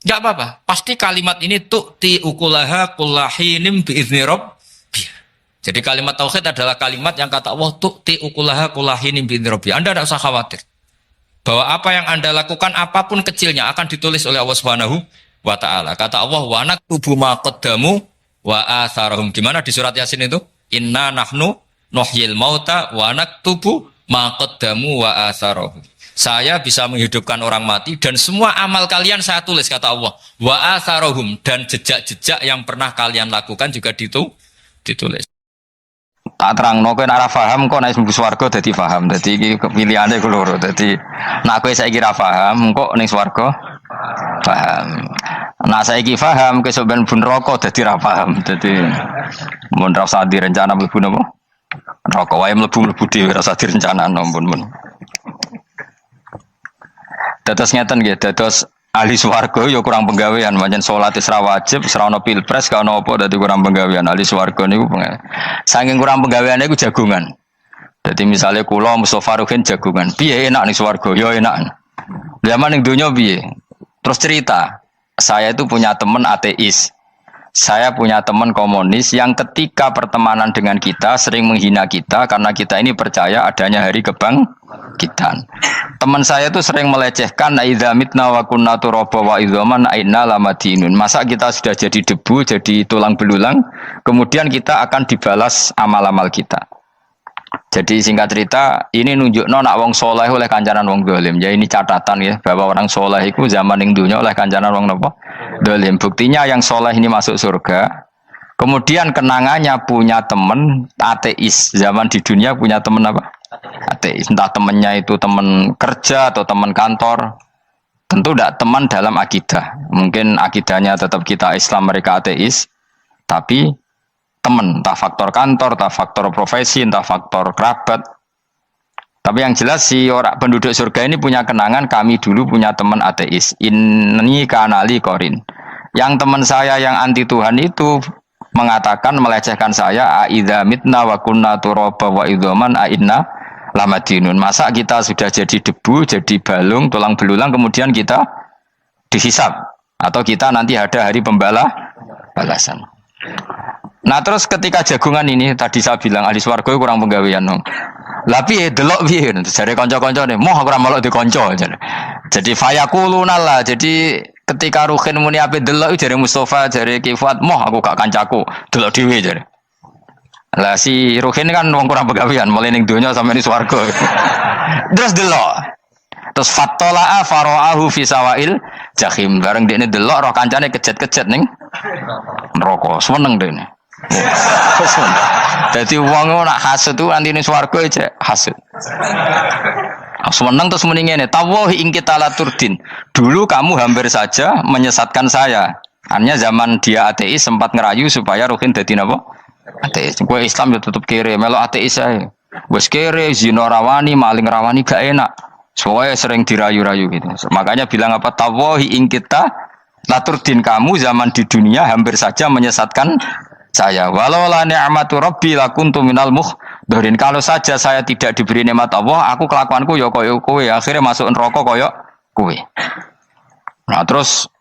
Enggak apa-apa. Pasti kalimat ini tu'ti ukulaha kullahinim bi'izni rabbiha. Jadi kalimat tauhid adalah kalimat yang kata Allah tu'ti ukulaha kullahinim bi'izni rabbiha. Anda tidak usah khawatir bahwa apa yang Anda lakukan apapun kecilnya akan ditulis oleh Allah Subhanahu wa taala. Kata Allah wa naktubu ma qaddamu wa atharahum. Gimana di surat Yasin itu? Inna nahnu nuhyil mauta wa naktubu ma qaddamu wa atharahum. Saya bisa menghidupkan orang mati dan semua amal kalian saya tulis, kata Allah. Wa atharohum, dan jejak-jejak yang pernah kalian lakukan juga ditulis. Tak terangno kowe nek ora paham kok nek mlebu swarga dadi paham. Dadi iki pilihane ku loro. Dadi nek kowe saiki ra paham kok ning swarga paham. Nah saiki paham kowe sok ben mlebu neraka dadi ra paham. Dadi mun ra usah direncana mlebu napa? Neraka wae mlebu dhewe ra usah direncana mun. Dados ngeten nggih, dados ahli swarga ya kurang penggawean, pancen salat wis ra wajib, wis ra ono pilpres, gak ono apa dadi kurang penggawean. Ahli swarga niku saking kurang penggaweane iku jagungan. Dadi misale kula Mustofa Ruhin jagungan, piye enak ning swarga? Ya enak. Zaman ning donya piye? Terus cerita, saya itu punya teman ateis. Saya punya teman komunis yang ketika pertemanan dengan kita sering menghina kita karena kita ini percaya adanya hari kebangkitan. Teman saya itu sering melecehkan idza mitna wa kunna turaba wa idzaman aina lamadinun. Masa kita sudah jadi debu, jadi tulang belulang, kemudian kita akan dibalas amal-amal kita. Jadi singkat cerita, ini nunjukno nak wong soleh oleh kancanan wong dolim. Ya ini catatan ya bahwa orang soleh itu zaman ning dunya oleh kancanan wong napa? Dolim. Buktinya yang soleh ini masuk surga. Kemudian kenangannya punya teman ateis. Zaman di dunia punya teman apa? Ateis. Entah temannya itu teman kerja atau teman kantor. Tentu tidak teman dalam akidah. Mungkin akidahnya tetap kita Islam, mereka ateis. Tapi teman, entah faktor kantor, entah faktor profesi, entah faktor kerabat. Tapi yang jelas si orang penduduk surga ini punya kenangan, kami dulu punya teman ateis. Ini kanali korin. Yang teman saya yang anti Tuhan itu mengatakan, melecehkan saya, aidza mitna wa kunna turaba wa idzaman aina lamadinun. Masa kita sudah jadi debu, jadi balung, tulang belulang, kemudian kita dihisab. Atau kita nanti ada hari balasan. Nah terus ketika jagungan ini tadi saya bilang ahli swarga kurang penggawean no. Lah piye delok piye jare kanca-kancane moh aku ora melok dikanca jare. Jadi fayaquluna lah. Jadi ketika Ruhin muni ape delok jare Mustofa jare Kifat moh aku gak kancaku delok dhewe jare. Lah si Ruhin kan wong kurang penggawean mulai ning donya sampe ning swarga. Terus delok. Terus fattala'a fara'ahu fi sawail jahim. Bareng dekne delok roh kancane kejet-kejet ning neraka. Seneng dekne. Jadi wong nak hasud tu antine swarga aja hasud. Seneng terus muni ngene, tawahi ing kita laturdin. Dulu kamu hampir saja menyesatkan saya. Artinya zaman dia ateis sempat ngerayu supaya Ruhin dadi napa? Ateis. Kowe Islam yo tetep kere, melo ateis ae. Wis kere, zina rawani, maling rawani gak enak. Soalnya sering dirayu-rayu gitu. Makanya bilang apa? Tawahi ing kita laturdin, kamu zaman di dunia hampir saja menyesatkan saya. Walau la ni'matu rabbi lakuntu minal muhdharin. Kalau saja saya tidak diberi nikmat Allah, aku kelakuanku ya koyo kowe, akhirnya masuk neraka koyo kowe. Nah, terus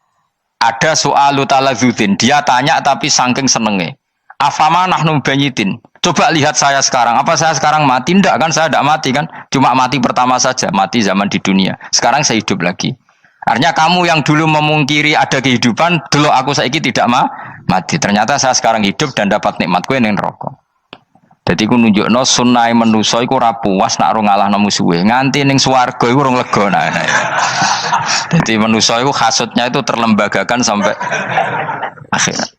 ada soal taladzudin. Dia tanya tapi saking senenge. Afama nahnu banyitin. Coba lihat saya sekarang. Apa saya sekarang mati? Tidak kan, saya tidak mati kan. Cuma mati pertama saja, mati zaman di dunia. Sekarang saya hidup lagi. Artinya kamu yang dulu memungkiri ada kehidupan, dulu aku saiki tidak mati. Ternyata saya sekarang hidup dan dapat nikmat kowe ning neraka. Jadi ku nunjukno sunnahe manusa iku ora puas nek ora ngalahno musuhe. Nganti ning swarga iku ora lega nah. Jadi manusa iku hasudnya itu terlembagakan sampai akhirat.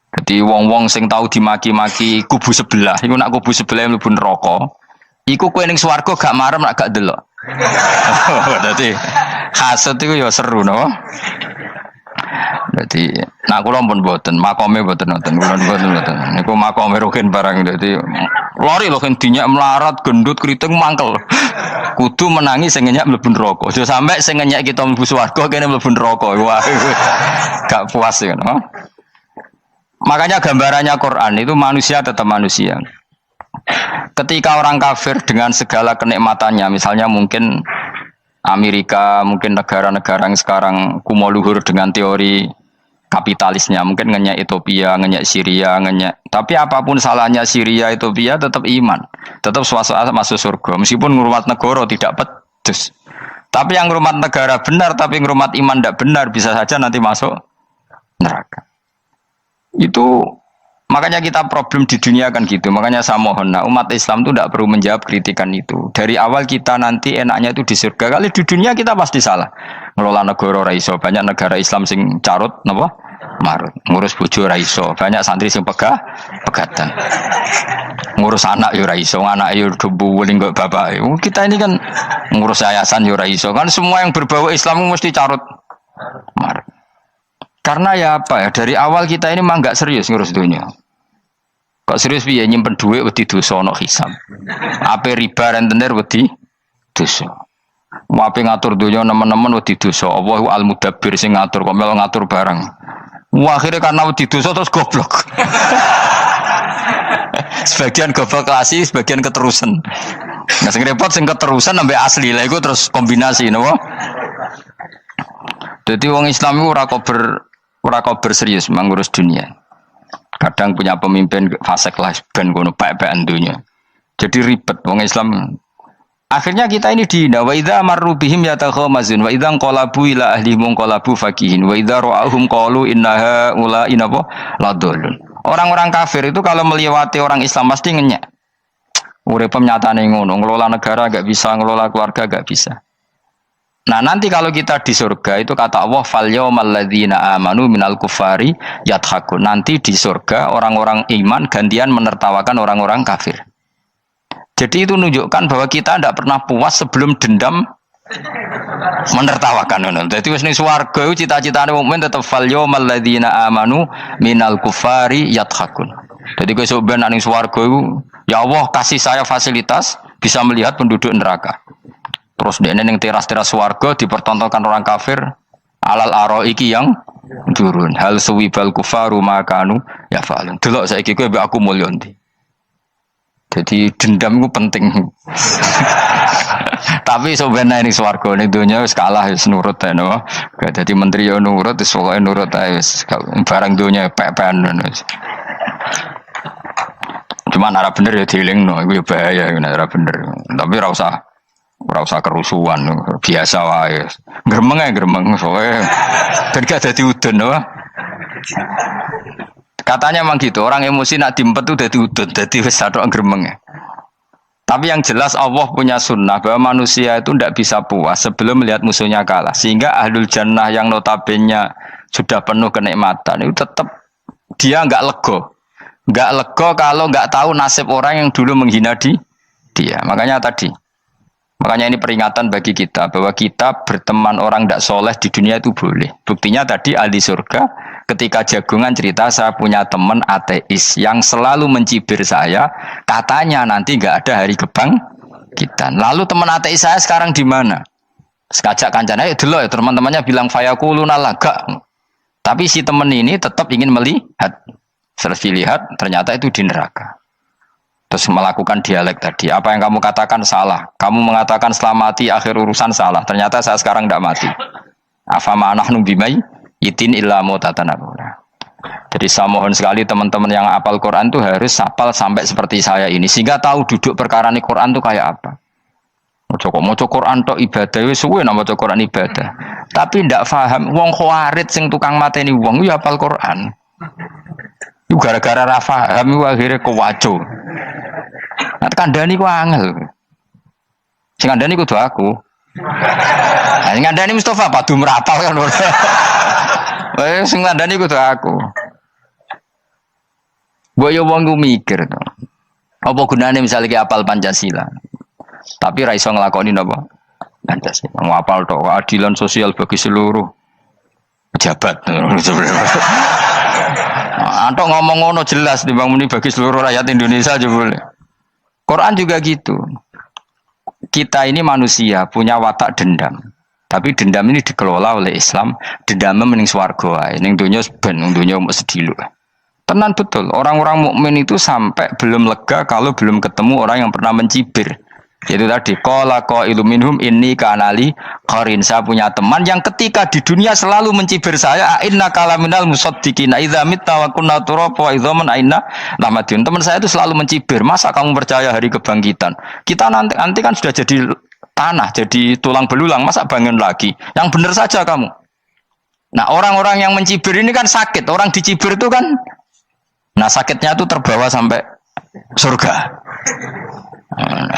Jadi wong-wong sing tahu dimaki-maki kubu sebelah, iku nak kubu sebelah mlebu neraka, iku kowe ning swarga gak marem nak gak delok. Dadi hasud iku ya seru no. Dadi nak kula pun mboten, makome mboten wonten, kula mboten. Niku makome Ruhin barang dadi lori lho kan dinyak melarat, gendut, kriting mangkel. Kudu menangi sing ngenyak mlebu neraka. Aja sampe sing ngenyak kita mlebu swarga kene mlebu neraka. Wah. Gak puas ya no. Makanya gambarannya Quran itu manusia tetap manusia. Ketika orang kafir dengan segala kenikmatannya, misalnya mungkin Amerika, mungkin negara-negara yang sekarang kumo luhur dengan teori kapitalisnya, mungkin ngenyak Ethiopia, ngenyak Syria, ngenyak. Tapi apapun salahnya Syria, Ethiopia tetap iman, tetap suasana masuk surga. Meskipun ngurmat negara tidak pedes. Tapi yang ngurmat negara benar, tapi ngurmat iman tidak benar, bisa saja nanti masuk neraka. Itu makanya kita problem di dunia kan gitu. Makanya saya mohon, nah, umat Islam itu tidak perlu menjawab kritikan itu. Dari awal kita nanti enaknya itu di surga. Kali di dunia kita pasti salah. Ngelola negara raiso. Banyak negara Islam sing carut, napa? Marut. Ngurus bojo raiso. Banyak santri sing pegatan. ngurus anak yo ora iso, anak yo debu weling kok bapak. Kita ini kan ngurus yayasan yo ora iso. Kan semua yang berbau Islam mesti carut marut. Karena ya apa ya, dari awal kita ini mah enggak serius ngurus dunia. Kok serius piye nyimpen duit wedi dosa ana hisab. Ape riba rentenir wedi dosa. Wape ngatur dunia nemen-nemen wedi dosa. Allahu al-mudabbir sing ngatur kok melo ngatur barang. Wah, akhirnya karena wedi dosa terus goblok. Sebagian goblok klasik, sebagian keterusan. Nah, sing repot sing keterusan sampai asli lah iku terus kombinasi napa? Jadi wong Islam itu ora kober serius mengurus dunia. Kadang punya pemimpin fasik lah ben ngono pek-pekan dunia. Jadi ribet wong Islam. Akhirnya kita ini dihina wa idza marru bihim yatakhamazun wa idza qalabu ila ahlihim qalabu fakihin wa idza ra'ahum qalu innaha ula inapa ladallun. Orang-orang kafir itu kalau melewati orang Islam pasti ngenyek. Urip nyatane ngono, ngelola negara enggak bisa, ngelola keluarga enggak bisa. Nah, nanti kalau kita di surga itu kata Allah fal yaumal ladzina amanu minal kufari yadhakun. Nanti di surga orang-orang iman gantian menertawakan orang-orang kafir. Jadi itu menunjukkan bahwa kita tidak pernah puas sebelum dendam menertawakan. Jadi wis ning swarga iku cita-citane mukmin tetep fal yaumal ladzina amanu minal kufari yadhakun. Jadi kowe sok ben ning swarga iku ya Allah kasih saya fasilitas bisa melihat penduduk neraka. Terus dene ning teras-teras swarga dipertontonkan orang kafir alal araiki yang turun. Hal suwibal kufaru makanu ya fa'alun. Delok saiki kowe mbek aku mulya ndi. Jadi dendam itu penting. Tapi sebenarnya ini swarga ini dunia wis kalah wis nurut ae no. Jadi menteri yo nurut wis pokoke nurut ae wis barang dunia pek-pekan wis. Cuman arah bener ya dielingno iku bahaya nek ora bener. Tapi ora usah kerusuhan biasa wae. Gremeng ae gremeng pokoke ben gak dadi udun no. Katanya memang gitu, orang emosi nak diempet itu jadi udut, jadi wis sadok gremeng. Tapi yang jelas Allah punya sunnah bahwa manusia itu tidak bisa puas sebelum melihat musuhnya kalah. Sehingga ahlul jannah yang notabene sudah penuh kenikmatan itu tetap dia enggak lego. Enggak lego kalau enggak tahu nasib orang yang dulu menghina dia. Makanya ini peringatan bagi kita bahwa kita berteman orang tidak soleh di dunia itu boleh. Buktinya tadi ahli surga ketika jagungan cerita saya punya teman ateis yang selalu mencibir saya, katanya nanti nggak ada hari kebangkitan. Lalu teman ateis saya sekarang di mana? Sekajak kancana ya dulu ya teman-temannya bilang fayakuluna laga. Tapi si teman ini tetap ingin melihat. Setelah dilihat ternyata itu di neraka. Terus melakukan dialek tadi. Apa yang kamu katakan salah. Kamu mengatakan setelah mati akhir urusan salah. Ternyata saya sekarang tidak mati. Afama nahnu bimai itin illa mutatanabura. Jadi saya mohon sekali teman-teman yang hafal Quran itu harus hafal sampai seperti saya ini. Sehingga tahu duduk perkara ini Quran itu kayak apa. Moco Quran tok ibadah. Wis suwe nang maca Quran ibadah. Tapi ndak paham. Wong khawarit sing tukang mateni wong yo hafal Quran. Itu gara-gara ra paham akhirnya kewaco. Nah, kandhani ku angel. Sing kandhani kudu aku. Nah, sing kandhani Mustafa padu merapal kan. Sing kandhani kudu aku. Mbok yo wong ku mikir to. Apa gunane misalnya ki apal Pancasila. Tapi ra iso nglakoni napa? Pancasila. Ngapal tok keadilan sosial bagi seluruh pejabat. Antok ngomong ngono jelas timbang muni bagi seluruh rakyat Indonesia aja boleh. Quran juga gitu. Kita ini manusia punya watak dendam. Tapi dendam ini dikelola oleh Islam. Dendamnya mending swarga wae. Ning donya ben ning donya mesti dilu. Tenan betul. Orang-orang mukmin itu sampai belum lega kalau belum ketemu orang yang pernah mencibir. Yaitu tadi qala qailum minhum inni kanali qarin. Saya punya teman yang ketika di dunia selalu mencibir saya, inna kalaminal musaddiqina idza mitta wa kunna turaba wa idzaman aina lamadun. Teman saya itu selalu mencibir, masa kamu percaya hari kebangkitan? Kita nanti kan sudah jadi tanah, jadi tulang belulang, masa bangun lagi? Yang benar saja kamu. Nah, orang-orang yang mencibir ini kan sakit. Orang dicibir itu kan sakitnya itu terbawa sampai surga.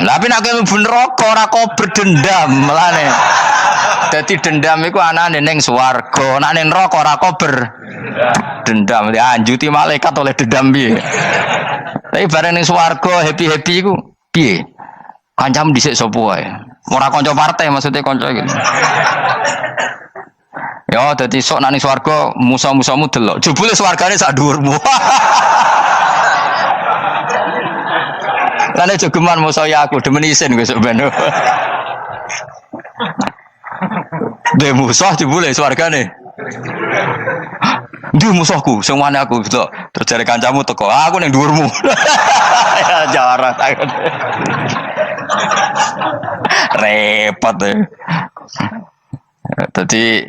Tapi nek mlebu neraka ora kok berdendam melane. Dadi dendam iku anane ning swarga, nek ning neraka ora kok berdendam. Dianjuti malaikat oleh dendam piye. Tapi bareng ning swarga happy-happy iku piye? Kancam dhisik sapa wae. Ora kanca partai maksudnya kanca gitu. Ya dadi sok nang swarga musa-musamu delok. Jebule swargane sak dhuwurmu. Lane jogeman musa ya aku demen isin besok ben. De musuh jebule swargane. Ndi musuhku sing wane aku delok. Terus jare kancamu teko, aku ning dhuwurmu. Ya jarak. Repot ya. Jadi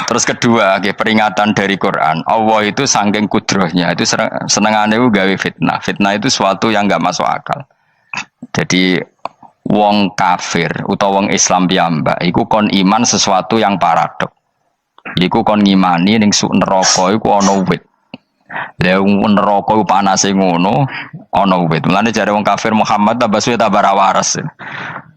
terus kedua, peringatan dari Quran. Allah itu saking kudrohnya itu senengane itu gawe fitnah. Fitnah itu sesuatu yang enggak masuk akal. Jadi wong kafir utawa wong Islam piyambak iku kon iman sesuatu yang paradok. Iku kon ngimani ning neraka iku ana wit. Lah neraka iku panase ngono, ana wit. Mulane jare wong kafir Muhammad tambah suwe tambah ra waras.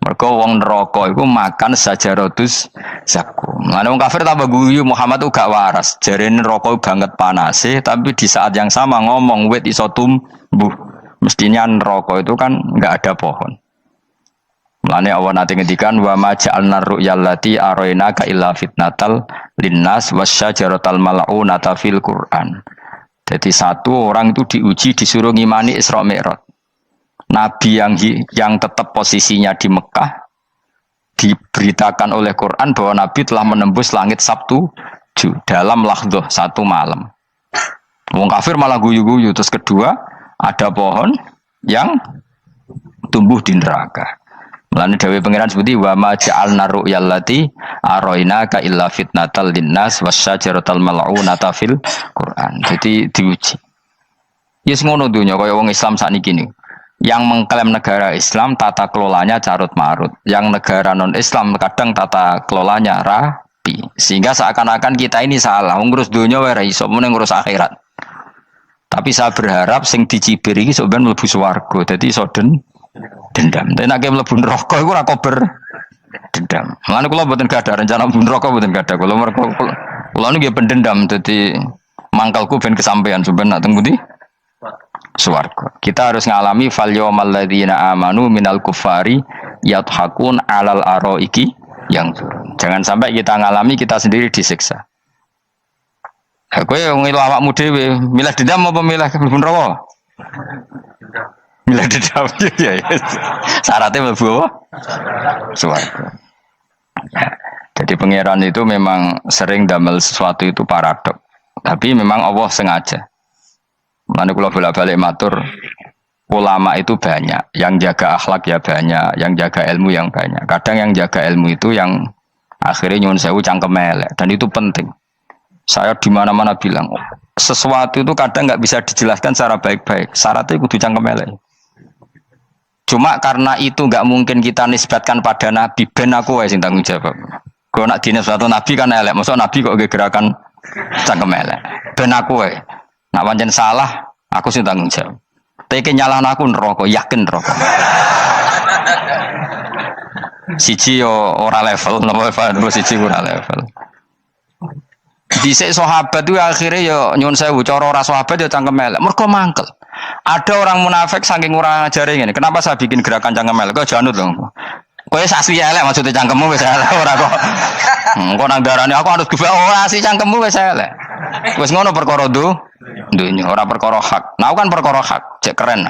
Mergo wong neraka iku makan sajaratus zakum. Mulane wong kafir tambah guyu Muhammad tuh gak waras. Jarene neraka banget panase, tapi di saat yang sama ngomong wit iso tumbuh. Mestinya neraka itu kan enggak ada pohon. Mulane Allah nanti ngendikan wa ma ja'alna ru'yallati arainaka illa fitnatal linnas wasyajaratal mal'unata fil Qur'an. Jadi satu orang itu diuji disuruh ngimani Isra Mi'raj. Nabi yang tetap posisinya di Mekah diberitakan oleh Quran bahwa Nabi telah menembus langit Sabtu dalam lahdoh satu malam. Wong kafir malah guyu-guyu. Terus kedua ada pohon yang tumbuh di neraka. Mulane dawuh pangeran sebuti wa ma ja'alna ru'yallati arainaka illa fitnatal linnas wasyajaratal mal'unata fil Quran. Jadi diuji. Yes ngono dunya kaya wong Islam sakniki niku. Yang mengklaim negara Islam tata kelolanya carut marut. Yang negara non Islam kadang tata kelolanya rapi. Sehingga seakan-akan kita ini salah. Ngurus dunya wae ra iso, mung ngurus akhirat. Tapi saya berharap sing dicibir iki sok ben mlebu swarga. Dadi iso dendam. Tapi nek mlebu neraka iku ora kober dendam. Mulane kula mboten gadah rencana mlebu neraka mboten gadah. Kula niki pendendam dadi mangkalku ben kesampaian sampeyan nak teng pundi? Swarga. Kita harus ngalami fal yawmal ladzina amanu minal kuffari yadhakun alal araiki yang jangan sampai kita ngalami kita sendiri disiksa. Kowe ngil awakmu dhewe, milih dendam apa milih mlebu neraka? Milih dendam ya. Syaratnya mlebu apa? Swarga. Jadi pangeran itu memang sering damel sesuatu itu paradok. Tapi memang Allah sengaja. Mulane kula bolak-balik matur, ulama itu banyak, yang jaga akhlak ya banyak, yang jaga ilmu yang banyak. Kadang yang jaga ilmu itu yang akhirnya nyuwun sewu cangkem elek dan itu penting. Saya di mana-mana bilang, sesuatu itu kadang nggak bisa dijelaskan secara baik-baik. Syaratnya kudu cangkem elek. Cuma karena itu nggak mungkin kita nisbatkan pada Nabi, ben aku wae sing tanggung jawab. Kalau nak dinisbatkan Nabi kan elek, maksud Nabi kok gerakan cangkem elek. Ben aku wae. Nak pancen salah, aku sing tanggung jawab. Tapi nyalahno aku neraka, yakin neraka. Siji yo ora level, napa siji ora level. Dhisik sahabat itu akhirnya yo nyuwun sewu cara ora sahabat yo cangkem elek. Mergo mangkel. Ada orang munafik saking ora ajare ngene. Kenapa saya bikin gerakan cangkem elek? Kok janut lho. Kowe asli elek maksudnya cangkemmu wis elek ora kok. Engko nang darane aku harus gebak asli cangkemmu wis elek. Wis ngono perkara dunya ora perkara hak. Nah kan perkara hak, cek keren.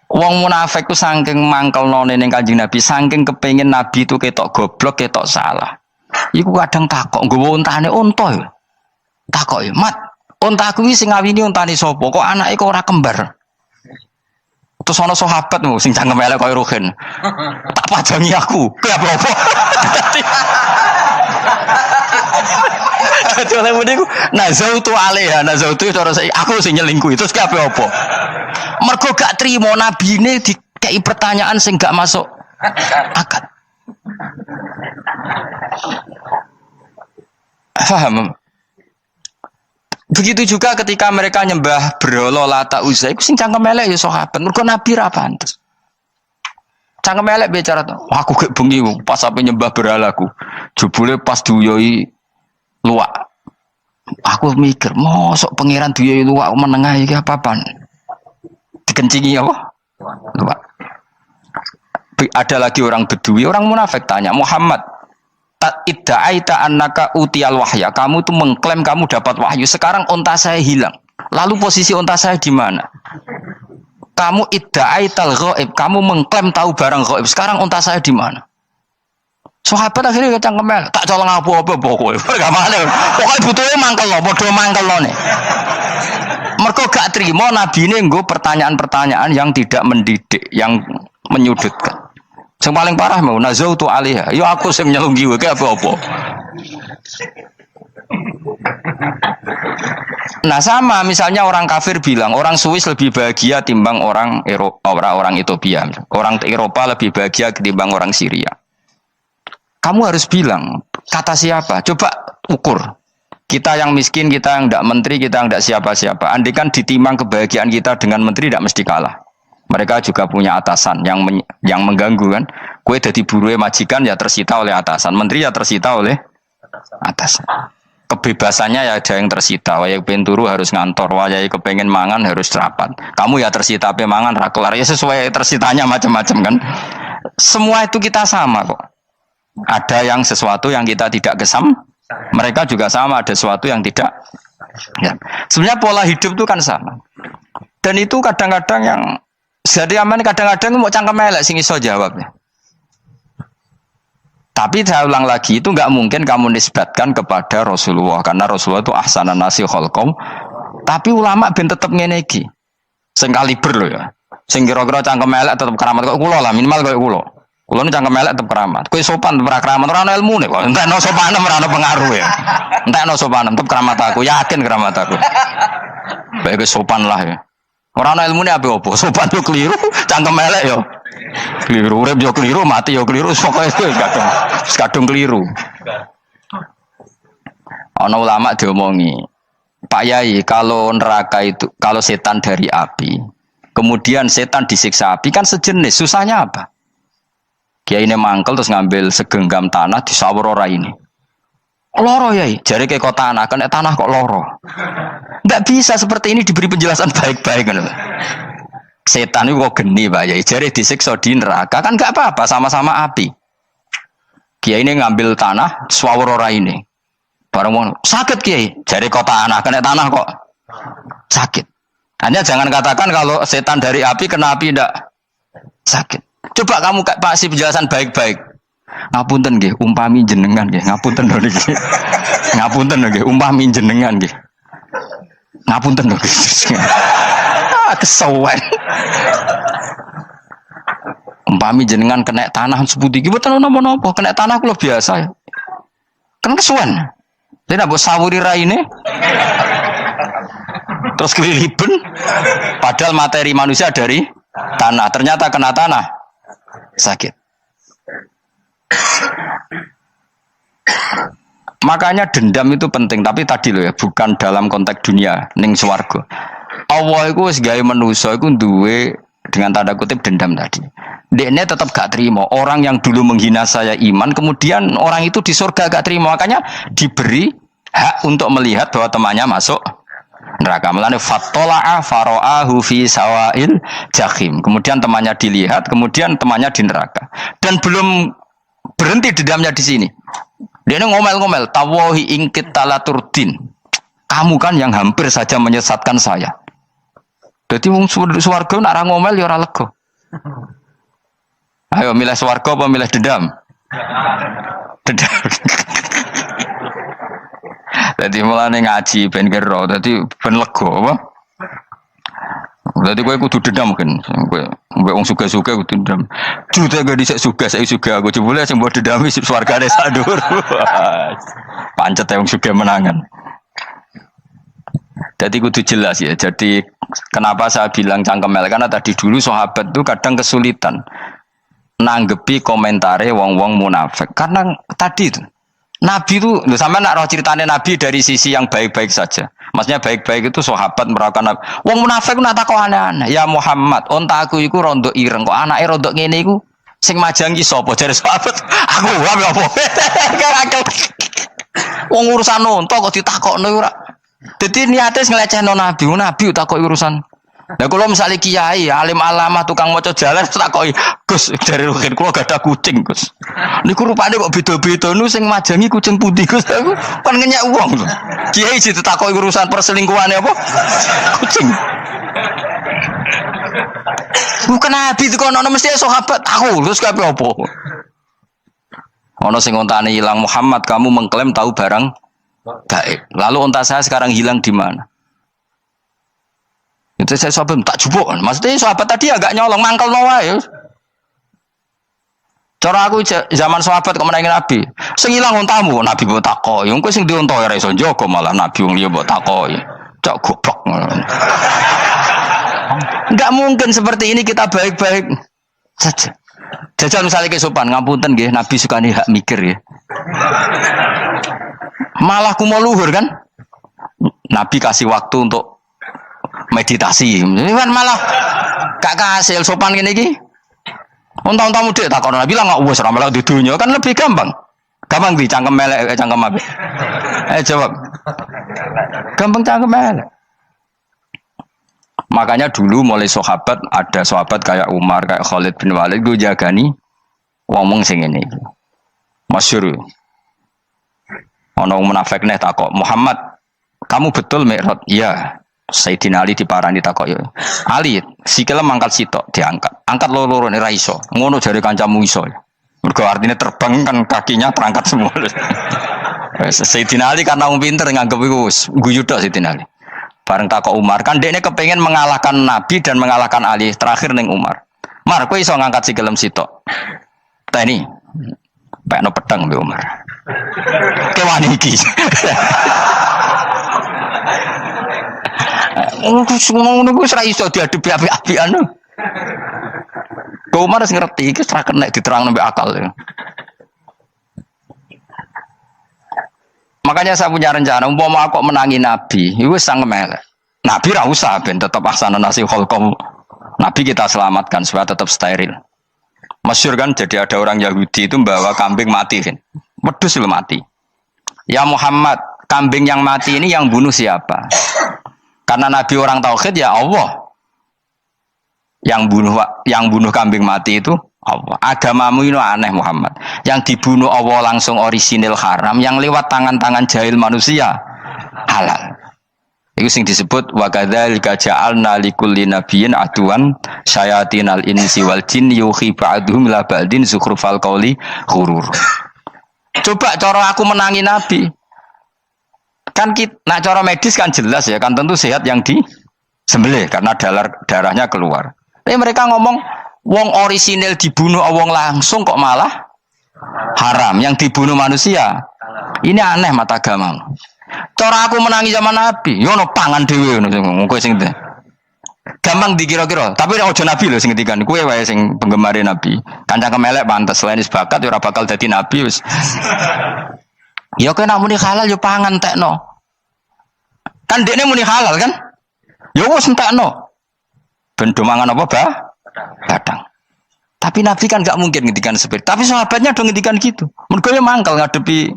Wong munafik ku saking mangkelnone ning Kanjeng Nabi, saking kepengin Nabi itu ketok goblok, ketok salah. Iku kadang takok nggowo untane unta ya. Takok ya, "Mat, untaku iki sing ngawini untane sapa? Kok anake kok ora kembar?" Terus ana sahabat sing cangkem elek koyo Ruhin. Tak pajangi aku. Kuwi apa-apa. Dadi oleh muni ku nazautu alaiha, nazautu cara aku sing nyelingkuhi. Terus ki apa? Mergo gak trimo nabine dikei pertanyaan sing gak masuk akal. Paham? Begitu juga ketika mereka nyembah berhala Lata Uzza iku sing cangkem elek ya sahabat. Mergo nabi ra pantes. Cangkem elek bicara to. Aku gek bengi pas sampe nyembah berhalaku. Jebule pas duyoi luwak. Aku mikir, mosok pangeran duwe luwak menengah iki apa-apaan? Dikencingi apa? Luwak. Ada lagi orang Bedui, orang munafik tanya, Muhammad, idda'aita annaka utiyal wahya. Kamu tuh mengklaim kamu dapat wahyu. Sekarang onta saya hilang. Lalu posisi onta saya di mana? Kamu idda'aital ghaib. Kamu mengklaim tahu barang ghaib. Sekarang onta saya di mana? Sahabat akhirnya kecangkemel. Tak colong apa-apa pokoknya. Pergamane. Pokoknya butuhnya mangkel lo, bodoh mangkel lo nih. Mergo gak terima nabi ini nggo pertanyaan-pertanyaan yang tidak mendidik, yang menyudutkan. Yang paling parah mau nazautu alaiha. Yo aku sing nyelunggi wae apa-apa. Nah sama misalnya orang kafir bilang orang Swiss lebih bahagia timbang orang orang Ethiopia. Orang Eropa lebih bahagia ketimbang orang Syria. Kamu harus bilang kata siapa? Coba ukur. Kita yang miskin, kita yang tidak menteri, kita yang tidak siapa-siapa. Andai kan ditimang kebahagiaan kita dengan menteri tidak mesti kalah. Mereka juga punya atasan yang mengganggu kan. Kue jadi buruh majikan ya tersita oleh atasan, menteri ya tersita oleh atasan. Kebebasannya ya ada yang tersita. Wayai pengen turu harus ngantor, wayai kepengen mangan harus rapat. Kamu ya tersita pe mangan rakelar ya sesuai tersitanya macam-macam kan. Semua itu kita sama kok. Ada yang sesuatu yang kita tidak gesam, mereka juga sama ada sesuatu yang tidak. Ya. Sebenarnya pola hidup itu kan sama. Dan itu kadang-kadang yang jadi aman kadang-kadang mau cangkem elek sing iso jawab ya. Tapi saya ulang lagi itu nggak mungkin kamu nisbatkan kepada Rasulullah karena Rasulullah itu ahsanan nasi khalqom. Tapi ulama ben tetep ngene iki. Sing kaliber lho ya. Sing kira-kira cangkem elek tetep keramat kok kula lah minimal kok kula. Kula nu cangkem elek tetep keramat. Kowe sopan tetep keramat ora ana ilmune kok. Entekno sopan ora ana pengaruh ya. Entekno sopan tetep keramat aku, yakin keramat aku. Baik sopan lah ya. Ora ana ilmune apa-apa, sopan yo keliru, cangkem elek yo. Keliru, urip yo keliru, mati yo keliru, pokoke kadung keliru. Ana ulama diomongi, Pak Yai, kalau neraka itu, kalau setan dari api, kemudian setan disiksa api kan sejenis, susahnya apa? Kiai ini mangkel terus ngambil segenggam tanah di sawur ora ini. Loro Yai, jari kayak kok tanah, kan tanah kok loro. Nggak bisa seperti ini diberi penjelasan baik-baik kan. Setan itu kok geni Pak Yai, jari disiksa di neraka kan nggak apa-apa, sama-sama api. Kiai ini ngambil tanah, sawur ora ini. Barang mau sakit Kiai, jari kok tanah, kena tanah kok sakit. Hanya jangan katakan kalau setan dari api kena api tidak sakit. Coba kamu kasih penjelasan baik-baik. Ngapunten nggih, umpami jenengan nggih, ngapunten lho niki. Ngapunten lho nggih, umpami jenengan nggih. Ngapunten lho nggih. Kesuwen. Umpami jenengan kena tanah sepundi iki mboten napa-napa, kena tanah kula biasa ya. Kan kesuwen. Dene mbok sawuri raine. Terus keliliben padahal materi manusia dari tanah, ternyata kena tanah sakit. Makanya dendam itu penting, tapi tadi loh ya, bukan dalam konteks dunia ning swarga. Allah iku wis gawe manusa iku duwe dengan tanda kutip dendam tadi. Dekne tetap gak terima orang yang dulu menghina saya iman, kemudian orang itu di surga gak terima, makanya diberi hak untuk melihat bahwa temannya masuk neraka. Melane fattala'a fara'ahu fi sawail jahim. Kemudian temannya dilihat, kemudian temannya di neraka. Dan belum berhenti dendamnya di sini. Dia ngomel-ngomel, tawahi ingkit talaturdin. Kamu kan yang hampir saja menyesatkan saya. Jadi wong swarga nak ora ngomel ya ora lega. Ayo milih swarga apa milih dendam? Dendam. Jadi mulane ngaji ben kira, dadi ben lega apa? Dadi kowe kudu dendam kan. Kowe mbek wong suga-suga kudu dendam. Jute gak dhisik suga, saiki suga aku jebule sing mbok dendami swargane sak dhuwur. Pancet wong suga menangan. Jadi kudu jelas ya. Jadi kenapa saya bilang cangkemel, karena tadi dulu sahabat itu kadang kesulitan nanggepi komentare wong-wong munafik. Karena tadi itu Nabi itu, sampai nak roh ceritanya Nabi dari sisi yang baik-baik saja. Maksudnya baik-baik itu sahabat merawakan Nabi. Wong munafik itu nak takok aneh-aneh. Ya Muhammad, onta aku iku rondo ireng kok anake rondo ngene iku sing majangi sapa jare sahabat. Aku wae apa? Wong urusan unta kok ditakokno ora. Dadi niate nglecehno nabi, nabi takoki urusan. Lah kula misale kiai, alim alamah tukang maca jalan takoki, "Gus, dari rukin kula gak ada kucing, Gus." Niku rupane kok beda-beda nu sing majangi kucing putih, Gus. Aku kan ngenyek wong lho. Kiai ditakoki urusan perselingkuhane apa? Kucing. Bukan nabi itu kono mesti sahabat tahu terus kabeh apa? Ono sing ontane hilang Muhammad, kamu mengklaim tahu barang gaib. Lalu onta saya sekarang hilang di mana? Itu saya sahabat tak jupuk. Maksudnya sahabat tadi agak nyolong mangkel wae. Cara aku zaman sahabat kok menangi Nabi. Sing ilang untamu, Nabi mbok takoki. Engko sing diunta ora iso njogo malah Nabi wong liya mbok takoki. Cok goblok. Enggak mungkin seperti ini kita baik-baik saja. Jajal misalnya ke sopan, ngapunten nggih, Nabi suka nih hak mikir ya. Malah kumo luhur kan? Nabi kasih waktu untuk meditasi. Ini kan malah gak kasil sopan gini iki. Unta-unta mudik takon Nabi lah nggak wes ramal di dunia kan lebih gampang. Gampang di cangkem melek cangkem apa? Jawab. Gampang cangkem melek. Makanya dulu mulai sahabat ada sahabat kayak Umar, kayak Khalid bin Walid gue jagani ngomong sing ini. Masyhur. Ono munafik nih takok, "Muhammad, kamu betul Mi'raj?" "Iya." Sayyidina Ali diparani takok yo. "Ali, sikile mangkat sitok diangkat. Angkat loro-loro ra iso. Ngono jare kancamu iso." Mergo artinya terbang kan kakinya terangkat semua. Sayyidina Ali karena wong pinter nganggep iku guyu tok Sayyidina Ali. Bareng takok Umar, kan dekne kepengen mengalahkan Nabi dan mengalahkan Ali. Terakhir ning Umar. "Mar, kowe iso ngangkat sikilem sitok." "Teni." Pakno pedang mbek Umar. Kewan iki. Ngono ku ora iso diadepi api-apian. Kau Umar ngerti iki ora kena diterangno mbek akal. Makanya saya punya rencana, umpama aku menangi Nabi, itu sang melek. Nabi ra usah ben tetap aksana nasi kholqom. Nabi kita selamatkan supaya tetap steril. Masyhur kan, jadi ada orang Yahudi itu membawa kambing mati kan. Wedhus lu mati. "Ya Muhammad, kambing yang mati ini yang bunuh siapa?" Karena Nabi orang tauhid ya Allah. Yang bunuh kambing mati itu Allah. Agamamu ini aneh Muhammad. Yang dibunuh Allah langsung orisinil haram, yang lewat tangan-tangan jahil manusia halal. Itu sing disebut wa kadzalika ja'alna likulli nabiyyin aduwan syayatinal insi wal jin yuhi ba'dhum la ba'din zukhrufal qauli ghurur. Coba cara aku menangi Nabi. Kan nak cara medis kan jelas ya, kan tentu sehat yang disembelih karena darahnya keluar. Tapi mereka ngomong wong orisinil dibunuh wong langsung kok malah haram, yang dibunuh manusia. Ini aneh mata agama. Cara aku menangi zaman Nabi, yo ono pangan dhewe ngono kowe sing gampang dikira-kira. Tapi ojo Nabi lho sing ngendikan, kowe wae sing penggemar Nabi. Kancang kemelek pantes selain bakat ora bakal dadi nabi wis. Ya kowe nak muni halal yo pangan tekno. Kan dekne muni halal kan? Ya wis entekno. Ben do mangan apa, Badang. Tapi Nabi kan gak mungkin ngendikan seperti. Tapi sahabatnya do ngendikan gitu. Mergo ya mangkal ngadepi.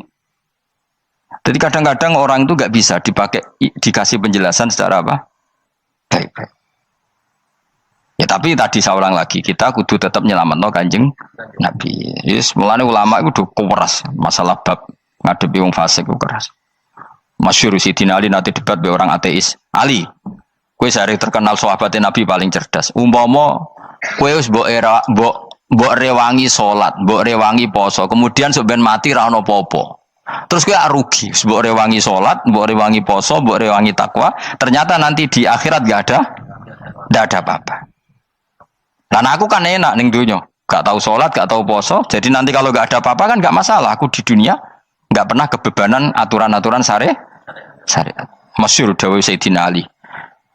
Jadi kadang-kadang orang itu gak bisa dikasih penjelasan secara apa? Baik-baik. Ya tapi tadi saya ulang lagi, kita kudu tetap nyelametno Kanjeng Nabi. Yes, mulane ulama itu udah keras masalah bab ngadepi wong fasik itu keras. Masyhur Sidina Ali nanti debat be orang ateis. "Ali, kowe sare terkenal sahabatnya Nabi paling cerdas. Umpama kowe wis mbok rewangi salat, mbok rewangi poso, kemudian sok ben mati ra ono apa-apa. Terus kowe rugi, mbok rewangi salat, mbok rewangi poso, mbok rewangi takwa, ternyata nanti di akhirat enggak ada apa-apa. Dan aku kan enak ning donya, gak tahu salat, gak tahu poso, jadi nanti kalau enggak ada apa-apa kan enggak masalah. Aku di dunia enggak pernah kebebanan aturan-aturan syariat. Masyhur dawuh Sayyidina Ali.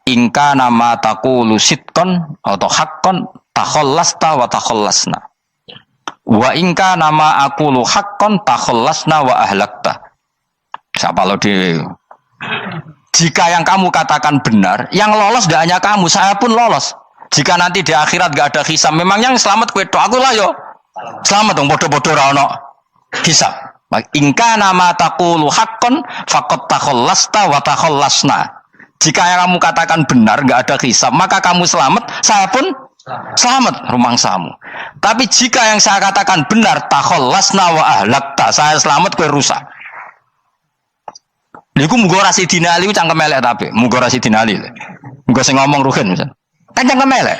"Ingka nama taqulu sidqan atau haqqan takhallasta wa takhallasna. Wa ingka nama aqulu haqqan takhallasna wa ahlakta." Siapa lo di? Jika yang kamu katakan benar, yang lolos tidak hanya kamu, saya pun lolos. Jika nanti di akhirat gak ada hisab, memang yang selamat kowe tok, aku lah yo. Selamat dong bodoh-bodoh ra ono hisab. Ingka nama taqulu haqqan faqad takhallasta wa takhallasna. Jika yang kamu katakan benar, nggak ada hisab, maka kamu selamat, saya pun selamat rumangsamu. Tapi jika yang saya katakan benar, takhallasna wa ahlakta, saya selamat, kowe rusak. Niku muga ora sidina Ali cangkem elek tapi, muga ora sidina Ali. Muga sing ngomong Ruhin misal. Kan cangkem elek.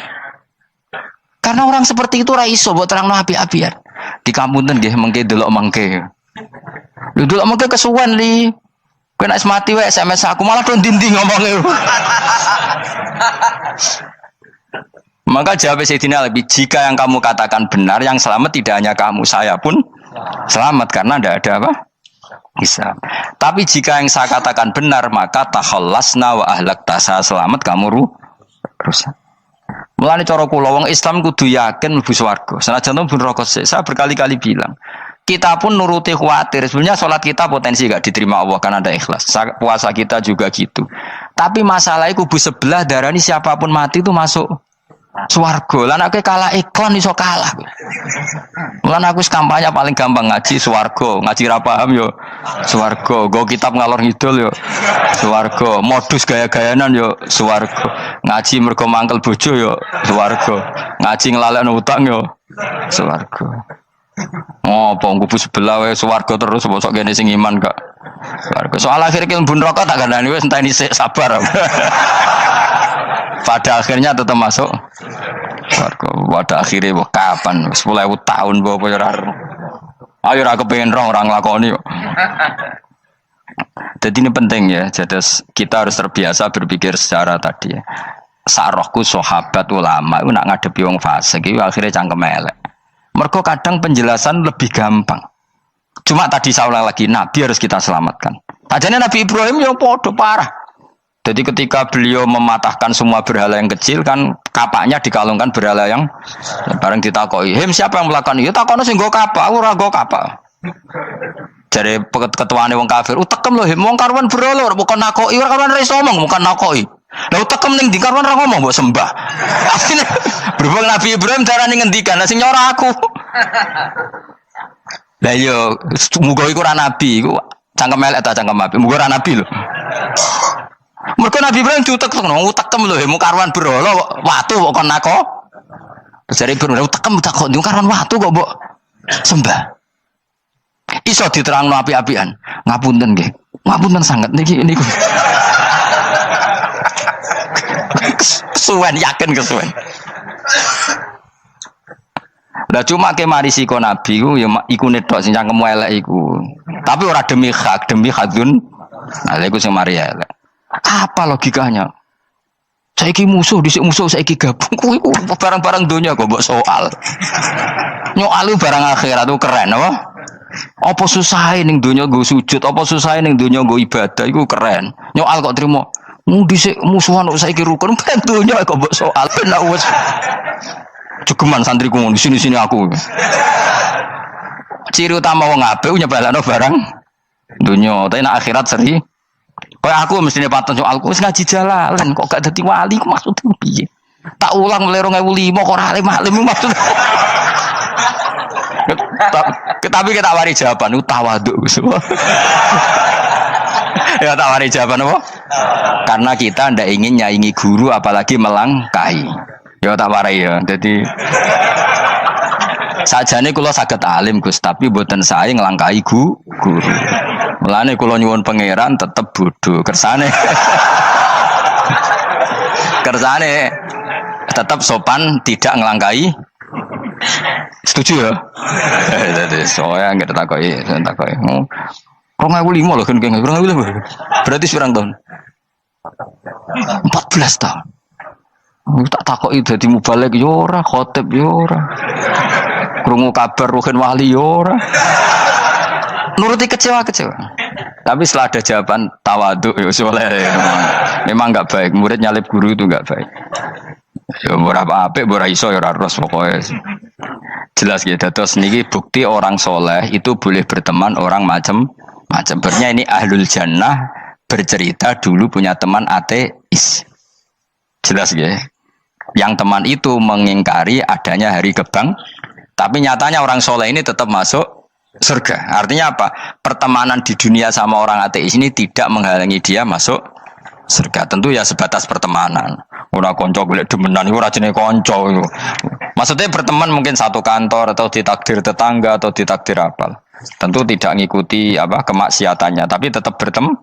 Karena orang seperti itu ora iso mbok terangno api-apian. Di kampunten nggih mengke delok mengke. Lho delok mengke kesuwen li. Kowe nek mati wae SMS aku malah do ndindi ngomongnya. Maka jawab Sayyidina Ali, jika yang kamu katakan benar, yang selamat tidak hanya kamu, saya pun selamat karena tidak ada apa? Bisa. Tapi jika yang saya katakan benar, maka takhallasna wa ahlakta, saya selamat, kamu rusak. Mulane cara kula wong Islam kudu yakin mlebu swarga. Senajan to pun rokok sik. Saya berkali-kali bilang, kita pun nuruti khawatir. Sebenarnya sholat kita potensi gak diterima Allah karena ada ikhlas. Puasa kita juga gitu. Tapi masalahnya kubu sebelah darani siapapun mati itu masuk swarga. Lan aku kalah iklan iso kalah. Lan aku kampanye paling gampang ngaji swarga, ngaji ra paham yo swarga, go kitab ngalor ngidul yo swarga, modus gaya-gayanan yo swarga. Ngaji mergo mangkel bojo yo swarga. Ngaji nglalekno utang yo swarga. Oh, kubu sebelah wae swarga terus bosok kene sing iman gak. Swarga. Soal akhir ki mlebu neraka tak kandhani wis enteni sik sabar. Pada akhirnya tetap masuk swarga. Pada akhirnya kapan? 10.000 tahun apa ya ora. Ayo ora kepengin orang nglakoni kok. Jadi ini penting ya. Jadi kita harus terbiasa berpikir secara tadi ya. Sarohku sahabat ulama itu nak ngadepi wong fasik iki akhirnya cangkem elek. Mergo kadang penjelasan lebih gampang. Cuma tadi saya ulang lagi, Nabi harus kita selamatkan. Ajane Nabi Ibrahim yang podo parah. Jadi ketika beliau mematahkan semua berhala yang kecil kan kapaknya dikalungkan berhala yang bareng ditakoki. Hem siapa yang melakukan itu? Takono sing nggo kapak, ora nggo kapak. Jare ketuane wong kafir, utekem lho hem wong karuan berhala bukan nakoki, ora karuan ra iso omong, bukan nakoki. Lah utekem ning ndi karuan ra ngomong mbok sembah. Asline berhubung Nabi Ibrahim darane ngendikan, lah sing nyora aku. Lah yo muga iku ora nabi, iku cangkem elek ta cangkem api. Muga ora nabi lho. Mergo Nabi Ibrahim diutek-utek nang utekem lho, mu karuan berhala watu kok kon nako. Jare Ibrahim utekem tak kok karuan watu kok mbok sembah. Iso diterangno api-apian. Ngapunten nggih. Ngapunten sanget niki niku. Kesuwen yakin kesuwen. Lah cuma ke mari siko Nabi ku ya iku netok sing cangkemmu elek iku. Tapi ora demi hak, demi hadun. Nah, iku sing mari elek. Apa logikanya? Saiki musuh dhisik musuh saiki gabung kuwi barang-barang donya kok mbok soal. Nyoal barang akhirat itu keren apa? Apa susahe ning donya nggo sujud, apa susahe ning donya nggo ibadah iku keren. Nyoal kok trimo. Dhisik musuhan kok saiki rukun ben donya kok mbok soal ben wis. Cukuman santriku di sini-sini aku. Ciri utama wong apik nyebalakno barang donya, tapi nek akhirat seri. Kayak aku mestine paton soal aku wis ngaji jalalan kok gak dadi wali ku maksudnya piye? Tak ulang mulai 2005 kok ora alim-alim maksud. Tapi kita wari jawaban tawadhu semua. Ya tak wari jawaban apa? Karena kita ndak ingin nyaingi guru apalagi melangkahi. Ya tak warai ya. Jadi sajane kula saged alim Gus, tapi mboten sae nglangkahi guru. Mulane kula nyuwun pangeran tetep bodoh kersane. Kersane tetap sopan tidak ngelangkai. Setuju ya? Jadi soalnya nggak takoki. 2005 loh kan 2005. Berarti sekarang tahun 14 tahun. Tak takoki dadi mubalek yo ora, khotib yo ora. Krungu kabar Ruhin wali yo ora. Nuruti kecewa-kecewa. Tapi setelah ada jawaban tawaduk ya soleh. Memang enggak baik. Murid nyalip guru itu enggak baik. Ya berapa apik ora iso ya ora terus pokoke. Jelas gitu. Terus niki bukti orang soleh itu boleh berteman orang macam-macam. Berarti ini ahlul jannah bercerita dulu punya teman ateis. Jelas gitu. Yang teman itu mengingkari adanya hari kebang. Tapi nyatanya orang soleh ini tetap masuk surga. Artinya apa? Pertemanan di dunia sama orang ateis ini tidak menghalangi dia masuk surga. Tentu ya sebatas pertemanan. Ora konco golek demenan iku ora jenenge konco iku. Maksudnya berteman mungkin satu kantor atau ditakdir tetangga atau ditakdir apa. Tentu tidak ngikuti apa kemaksiatannya, tapi tetap berteman.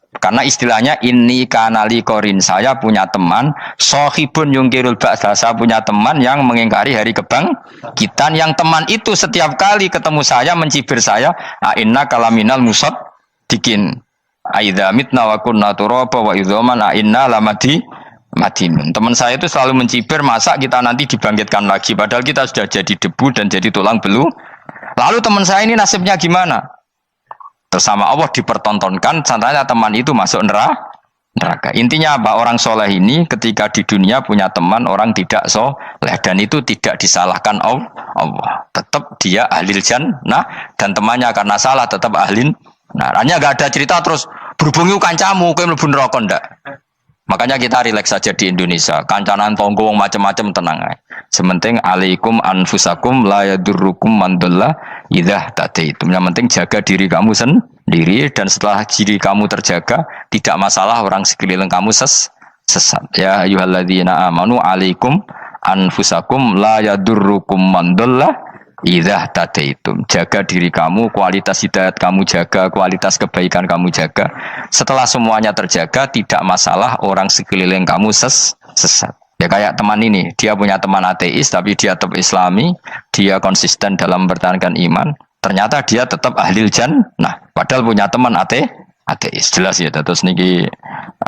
Karena istilahnya ini kanali korin, saya punya teman sohibun yungkirul ba'sa, saya punya teman yang mengingkari hari kebangkitan, yang teman itu setiap kali ketemu saya mencibir saya, inna kalaminal musad dikin aidza mitna wa kunna turaba wa idzaman inna lamadi madinun. Teman saya itu selalu mencibir, masa kita nanti dibangkitkan lagi padahal kita sudah jadi debu dan jadi tulang belu. Lalu teman saya ini nasibnya gimana? Bersama Allah dipertontonkan, contohnya teman itu masuk neraka. Intinya apa? Orang soleh ini ketika di dunia punya teman orang tidak soleh, dan itu tidak disalahkan Allah. Tetap dia ahlil jannah, dan temannya karena salah tetap ahlin. Nah, hanya gak ada cerita terus berhubungi kancamu, kowe mlebu neraka ndak. Makanya kita rileks saja di Indonesia. Kancanan tonggo macam-macam tenang aja. Sementing alaikum anfusakum la yadurrukum man dhalla idza tadaitum. Yang penting jaga diri kamu sendiri, dan setelah diri kamu terjaga, tidak masalah orang sekeliling kamu sesat. Ya ayyuhalladzina amanu alaikum anfusakum la yadurrukum man dhalla idza tadaitum. Jaga diri kamu, kualitas hidayat kamu jaga, kualitas kebaikan kamu jaga. Setelah semuanya terjaga, tidak masalah orang sekeliling kamu sesat. Ya kayak teman ini, dia punya teman ateis tapi dia tetap islami, dia konsisten dalam mempertahankan iman. Ternyata dia tetap ahlil jannah, padahal punya teman ateis. Jelas ya, terus niki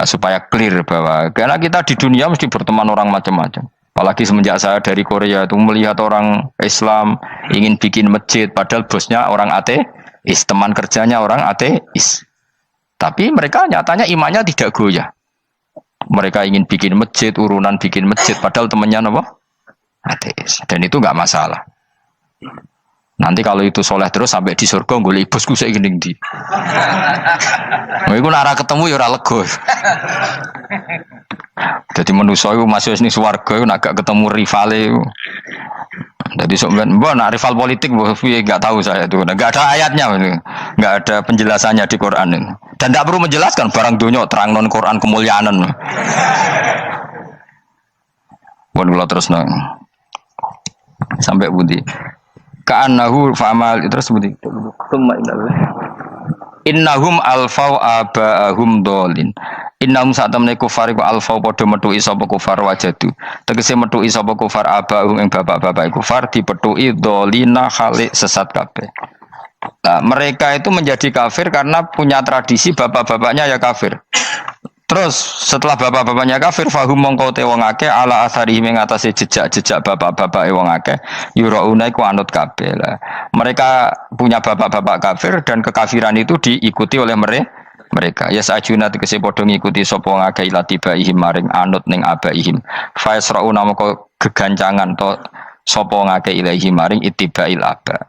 supaya clear bahwa karena kita di dunia mesti berteman orang macam-macam. Apalagi semenjak saya dari Korea itu melihat orang Islam ingin bikin masjid, padahal bosnya orang ateis, teman kerjanya orang ateis. Tapi mereka nyatanya imannya tidak goyah. Mereka ingin bikin masjid, urunan bikin masjid, padahal temannya apa? Ateis. Dan itu nggak masalah. Nanti kalau itu soleh terus sampai di surga, gue bosku saya ingin di. Iku nara ketemu ya ora lega. Jadi manusia itu masih ini swarga, agak ketemu rivale. Jadi sebenarnya, nak rival politik, nggak tahu saya itu, nggak ada ayatnya, nggak ada penjelasannya di Quran ini. Dan tidak perlu menjelaskan barang dunia terang non Quran kemuliaan. Buat gula terus nang sampai budi. Ka'annahu fa'amal terus budi. Innahum alfau aba'ahum dolin. Innahum saat temne kufar iku alfau padha metuki sapa kufar wajadu. Tegese metuki sapa kufar aba'ahum ing bapak-bapak kufar dipetuki dolina khalik sesat kabeh. Nah, mereka itu menjadi kafir karena punya tradisi bapak-bapaknya ya kafir. Terus setelah bapak-bapaknya kafir, fahum mongko te wong akeh ala asari ing atase jejak-jejak bapak-bapak wong akeh yurauna iku anut kabeh. Mereka punya bapak-bapak kafir dan kekafiran itu diikuti oleh mereka. Ya sajuna tegese padha ngikuti sapa wong akeh ilatibaihim maring anut ning abaihim. Fa yasrauna mongko gegancangan to sapa wong akeh ilahi maring ittibail aba.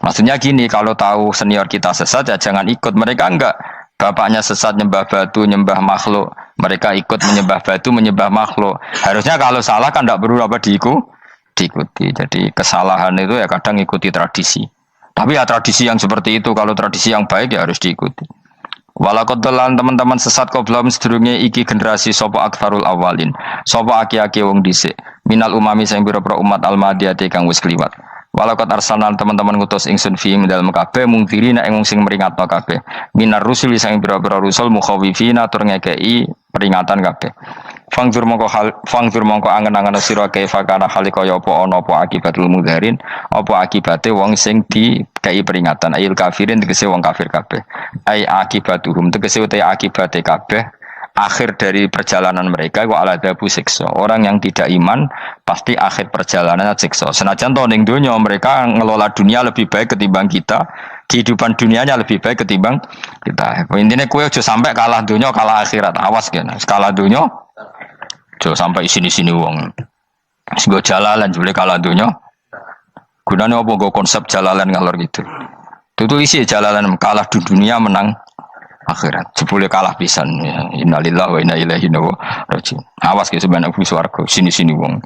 Maksudnya gini, kalau tahu senior kita sesat ya jangan ikut. Mereka enggak, bapaknya sesat nyembah batu, nyembah makhluk, mereka ikut menyembah batu, menyembah makhluk. Harusnya kalau salah kan enggak perlu apa diikuti. Jadi kesalahan itu ya kadang ikuti tradisi. Tapi ya tradisi yang seperti itu, kalau tradisi yang baik ya harus diikuti. Walakotelan teman-teman sesat kau belum sedurunge iki generasi sopo akfarul awalin, sopo aki-aki wong dhisik, minal umami sing pira-pira umat almadiyati kang wis kliwat. Walakot arsalan teman-teman ngutus ingsun fi dalam kabeh mungkirina ing sing meringatno kabeh. Minar rusul sing pira-pira rusul mukhawifina tur ngekeki peringatan kabeh. Fangzur mongko angen-angen sira kaifa kana hale kaya apa ana apa akibatul mudharin, apa akibate wong sing dikei peringatan ayil kafirin tegese wong kafir kabeh. Ai akibatuhum tegese uta akibate kabeh. Akhir dari perjalanan mereka wa aladabu siksa. Orang yang tidak iman pasti akhir perjalanannya siksa. Senajan to ning donya mereka ngelola dunia lebih baik ketimbang kita, kehidupan dunianya lebih baik ketimbang kita. Intinya kowe aja sampai kalah donya kalah akhirat. Awas kene. Kalah donya aja sampai sini-sini wong. Wis go jalalan jebule kalah donya. Gunane apa go konsep jalalan ngalor gitu. Itu isi jalalan kalah di dunia menang akhirat. Jebule kalah pisan ya. Innalillahi wa inna ilaihi raji'un. Awas ke sebenarnya bus warga sini-sini wong.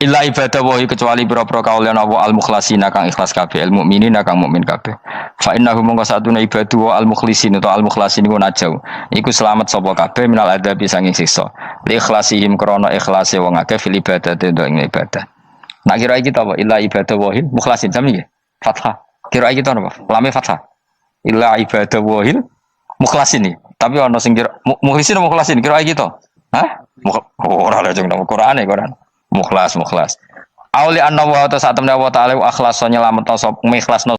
Illa ibadah wahi kecuali pira-pira kaulian Allah al-mukhlasina kang ikhlas kabeh, al-mukminina kang mukmin kabeh. Fa innahu mongko satune ibadu wa al-mukhlisin utawa al-mukhlasin iku najau. Iku selamat sapa kabeh minal adabi sanging siksa. Li ikhlasihim krana ikhlase wong akeh fil ibadah ing ibadah. Nak kira iki ta apa? Illa ibadah wahil mukhlasin sami nggih. Fathah. Kira iki ta apa? Lame fathah. Illa ibadah wahil mukhlasin. Tapi ana sing kira mukhlisin mukhlasin kira iki to. Hah? Ora lha jeng nang Qur'ane Quran. Mukhlas. Auli anna wa ta saat temne wa ta'ala akhlasa nyelametno sapa ikhlasno